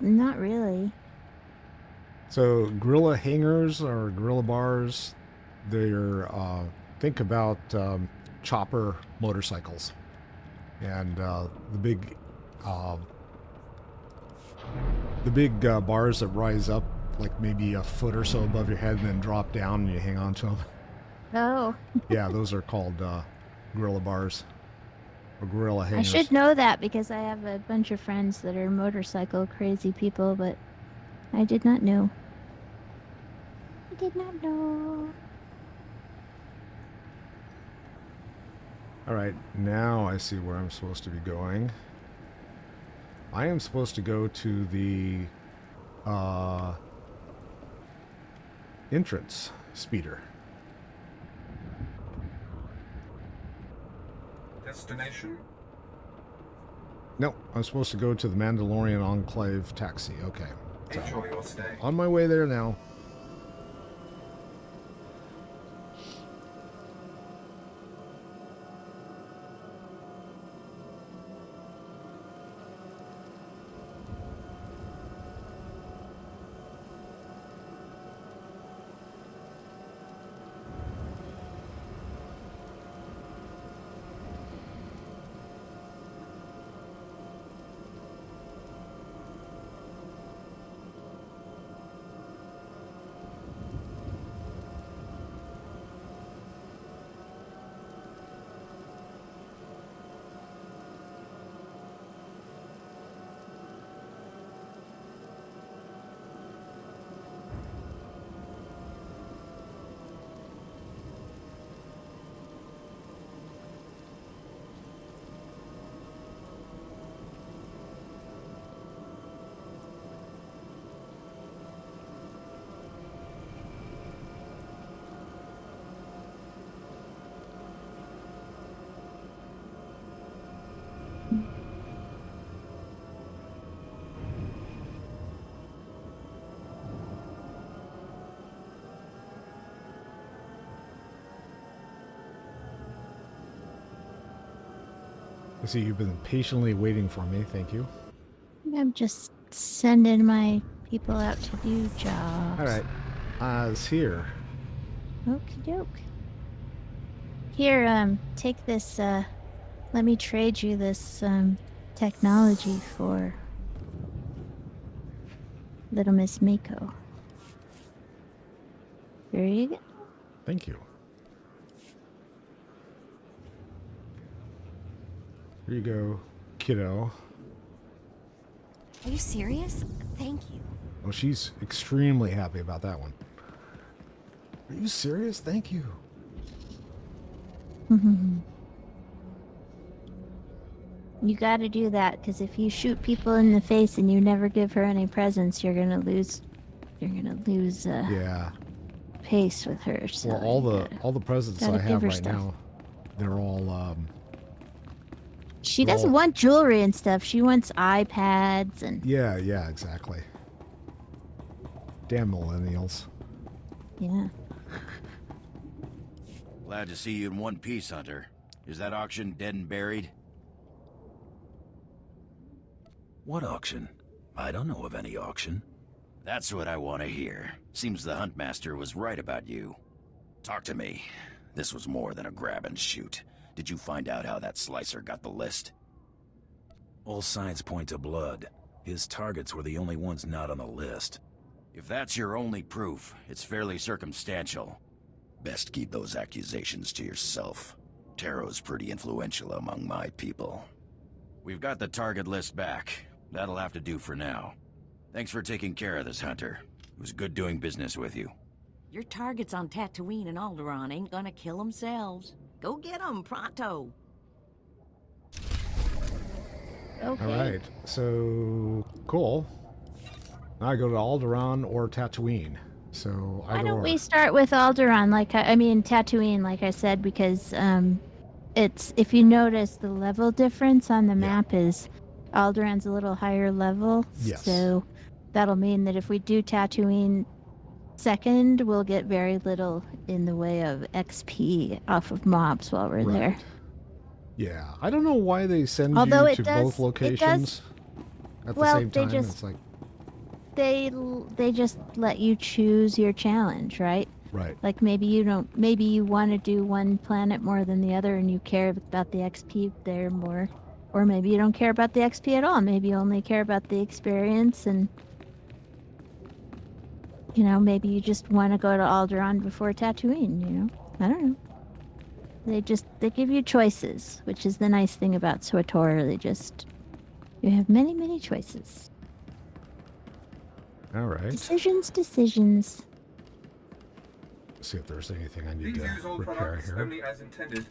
Not really. So gorilla hangars or gorilla bars, they're think about chopper motorcycles, and the big bars that rise up like maybe a foot or so above your head and then drop down and you hang on to them. Oh. Yeah, those are called gorilla bars or gorilla hangars. I should know that because I have a bunch of friends that are motorcycle crazy people, but I did not know. I did not know. All right, now I see where I'm supposed to be going. I am supposed to go to the entrance speeder. Destination? No, I'm supposed to go to the Mandalorian Enclave taxi. Okay. So, enjoy your stay. On my way there now. I see you've been patiently waiting for me. Thank you. I'm just sending my people out to do jobs. All right. Oz here. Okie doke. Here, take this, let me trade you this, technology for Little Miss Mako. There you go. Thank you. Here you go, kiddo. Are you serious? Thank you. Oh, she's extremely happy about that one. Are you serious? Thank you. You gotta do that, because if you shoot people in the face and you never give her any presents, you're gonna lose yeah. pace with her. So Well, all the presents I have right now, they're all she doesn't want jewelry and stuff. She wants iPads and yeah, exactly. Damn millennials. Yeah. Glad to see you in one piece, Hunter. Is that auction dead and buried? What auction? I don't know of any auction. That's what I want to hear. Seems the Huntmaster was right about you. Talk to me. This was more than a grab and shoot. Did you find out how that slicer got the list? All signs point to blood. His targets were the only ones not on the list. If that's your only proof, it's fairly circumstantial. Best keep those accusations to yourself. Taro's pretty influential among my people. We've got the target list back. That'll have to do for now. Thanks for taking care of this, Hunter. It was good doing business with you. Your targets on Tatooine and Alderaan ain't gonna kill themselves. Go get them, pronto. Okay. All right. So cool. Now I go to Alderaan or Tatooine. So why don't we start with Alderaan? Tatooine, like I said, because it's, if you notice, the level difference on the map is Alderaan's a little higher level. Yes. So that'll mean that if we do Tatooine second, we'll get very little in the way of XP off of mobs while we're there. Yeah, I don't know why they send you to both locations at the same time. It's like they just let you choose your challenge, right? Right. Like maybe you want to do one planet more than the other and you care about the XP there more. Or maybe you don't care about the XP at all. Maybe you only care about the experience, and maybe you just want to go to Alderaan before Tatooine, I don't know. They give you choices, which is the nice thing about SWTOR. You have many, many choices. All right. Decisions. Let's see if there's anything I need Please to use all repair products here. only as intended.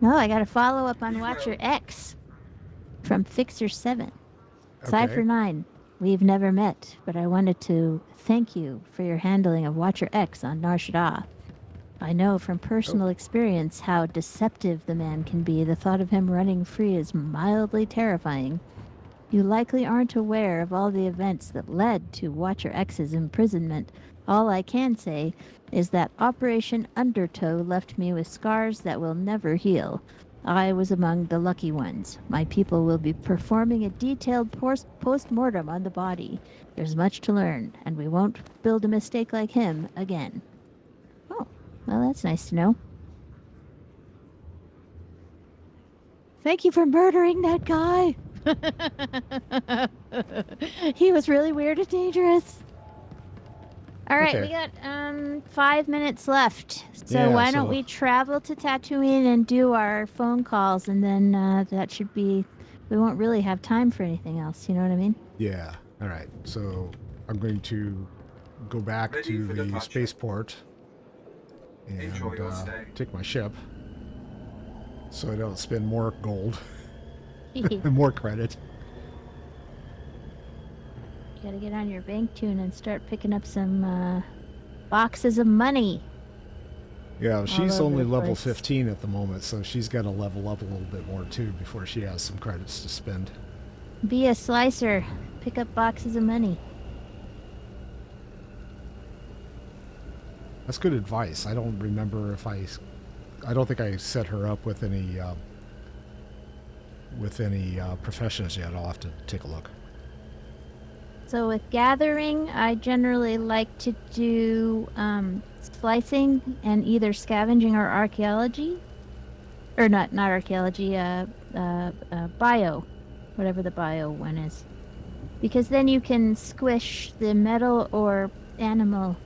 Oh, I got a follow up on Watcher X from Fixer7. Cypher 9. We've never met, but I wanted to thank you for your handling of Watcher X on Nar Shaddaa. I know from personal experience how deceptive the man can be. The thought of him running free is mildly terrifying. You likely aren't aware of all the events that led to Watcher X's imprisonment. All I can say is that Operation Undertow left me with scars that will never heal. I was among the lucky ones. My people will be performing a detailed post-mortem on the body. There's much to learn, and we won't build a mistake like him again. Oh, well, that's nice to know. Thank you for murdering that guy. He was really weird and dangerous. All right, we got 5 minutes left. So why don't we travel to Tatooine and do our phone calls, and then that should be, we won't really have time for anything else, you know what I mean? Yeah. All right. So I'm going to go back to the spaceport and take my ship so I don't spend more gold and more credit. You gotta get on your bank tune and start picking up some boxes of money. Yeah, she's only level 15 at the moment, so she's got to level up a little bit more too before she has some credits to spend. Be a slicer. Pick up boxes of money. That's good advice. I don't remember if I don't think I set her up with any with any professions yet. I'll have to take a look. So with gathering, I generally like to do splicing and either scavenging or archaeology. Or not archaeology, bio, whatever the bio one is. Because then you can squish the metal or animal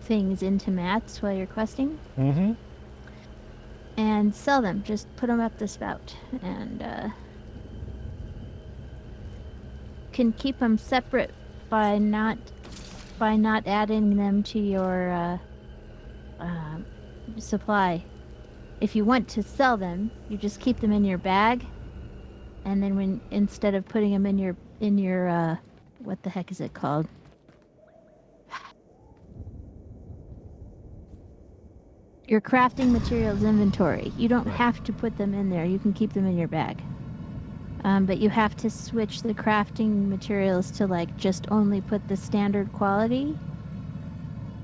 things into mats while you're questing. Mm-hmm. And sell them. Just put them up the spout. And can keep them separate by not adding them to your supply. If you want to sell them, you just keep them in your bag, and then instead of putting them in your what the heck is it called? Your crafting materials inventory. You don't have to put them in there. You can keep them in your bag. But you have to switch the crafting materials to like just only put the standard quality.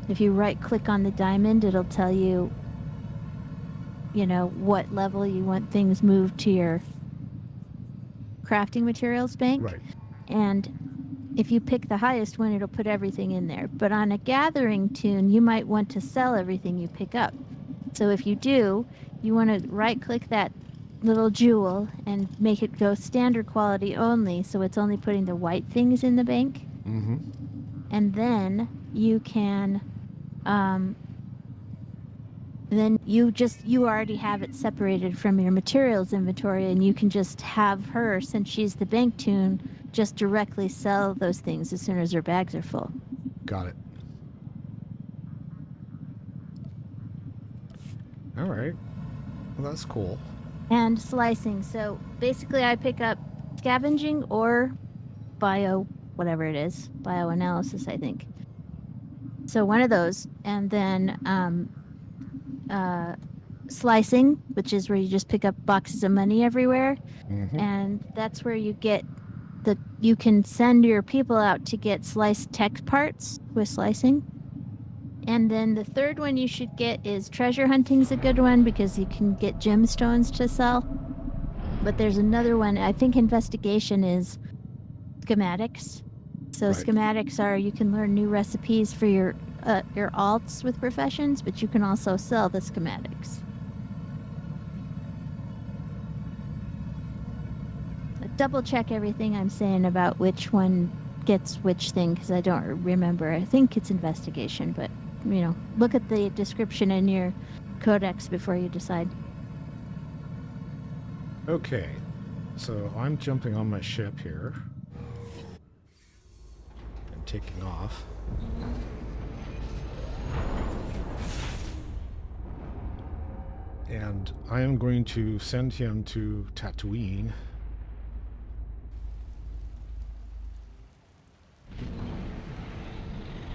If you right click on the diamond, it'll tell you, what level you want things moved to your crafting materials bank. Right. And if you pick the highest one, it'll put everything in there. But on a gathering toon, you might want to sell everything you pick up. So if you do, you want to right click that little jewel and make it go standard quality only, so it's only putting the white things in the bank. Mm-hmm. And then you can then you already have it separated from your materials inventory, and you can just have her, since she's the bank toon, just directly sell those things as soon as her bags are full. Got it. All right. Well, that's cool. And slicing. So basically I pick up scavenging or bio, whatever it is, bioanalysis, I think. So one of those, and then slicing, which is where you just pick up boxes of money everywhere. Mm-hmm. And that's where you get you can send your people out to get sliced tech parts with slicing. And then the third one you should get is treasure hunting's a good one, because you can get gemstones to sell. But there's another one, I think investigation is schematics. So schematics are, you can learn new recipes for your alts with professions, but you can also sell the schematics. Double check everything I'm saying about which one gets which thing, because I don't remember. I think it's investigation, but look at the description in your codex before you decide. Okay, so I'm jumping on my ship here and taking off. And I am going to send him to Tatooine.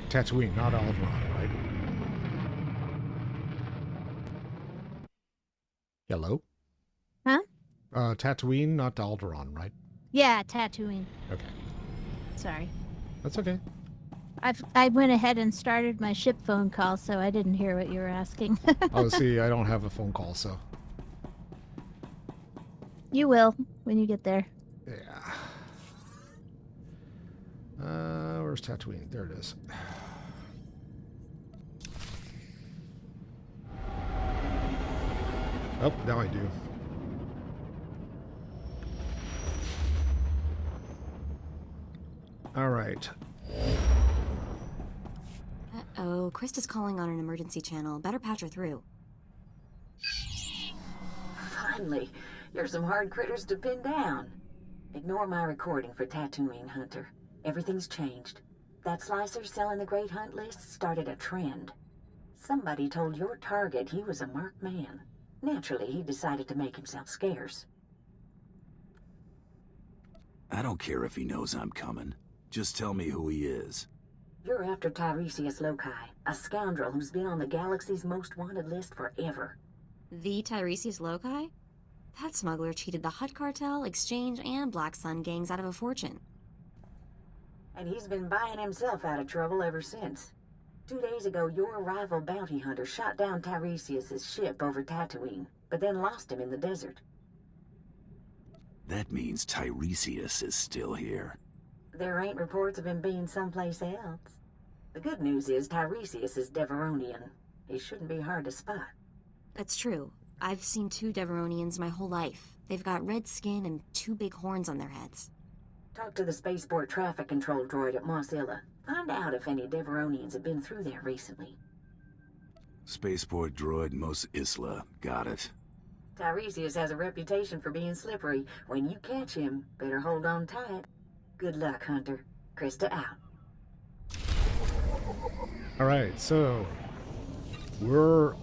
Tatooine, not Alderaan, right? Hello? Huh? Tatooine, not Alderaan, right? Yeah, Tatooine. Okay. Sorry. That's okay. I went ahead and started my ship phone call, so I didn't hear what you were asking. Oh, see, I don't have a phone call, so. You will when you get there. Yeah. Where's Tatooine? There it is. Oh, now I do. All right. Uh-oh, Krista's calling on an emergency channel. Better patch her through. Finally, you're some hard critters to pin down. Ignore my recording for Tatooine, Hunter. Everything's changed. That slicer selling the Great Hunt list started a trend. Somebody told your target he was a marked man. Naturally, he decided to make himself scarce. I don't care if he knows I'm coming. Just tell me who he is. You're after Tiresias Loci, a scoundrel who's been on the galaxy's most wanted list forever. The Tiresias Loci? That smuggler cheated the Hutt Cartel, Exchange, and Black Sun gangs out of a fortune. And he's been buying himself out of trouble ever since. 2 days ago, your rival bounty hunter shot down Tiresias' ship over Tatooine, but then lost him in the desert. That means Tiresias is still here. There ain't reports of him being someplace else. The good news is Tiresias is Deveronian. He shouldn't be hard to spot. That's true. I've seen 2 Deveronians my whole life. They've got red skin and 2 big horns on their heads. Talk to the spaceport traffic control droid at Mossilla. Find out if any Deveronians have been through there recently. Spaceport droid Mos Isla. Got it. Tiresias has a reputation for being slippery. When you catch him, better hold on tight. Good luck, Hunter. Krista out. All right, so we're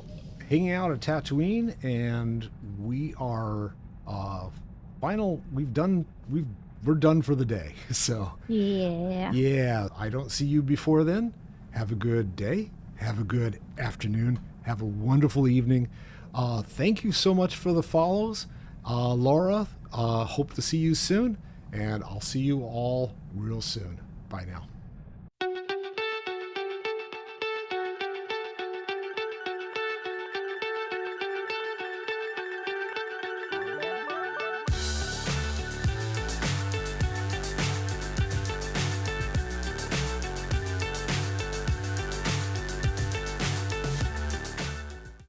hanging out at Tatooine, and we are we're done for the day. So yeah, I don't see you before then. Have a good day. Have a good afternoon. Have a wonderful evening. Thank you so much for the follows, Laura. Hope to see you soon, and I'll see you all real soon. Bye now.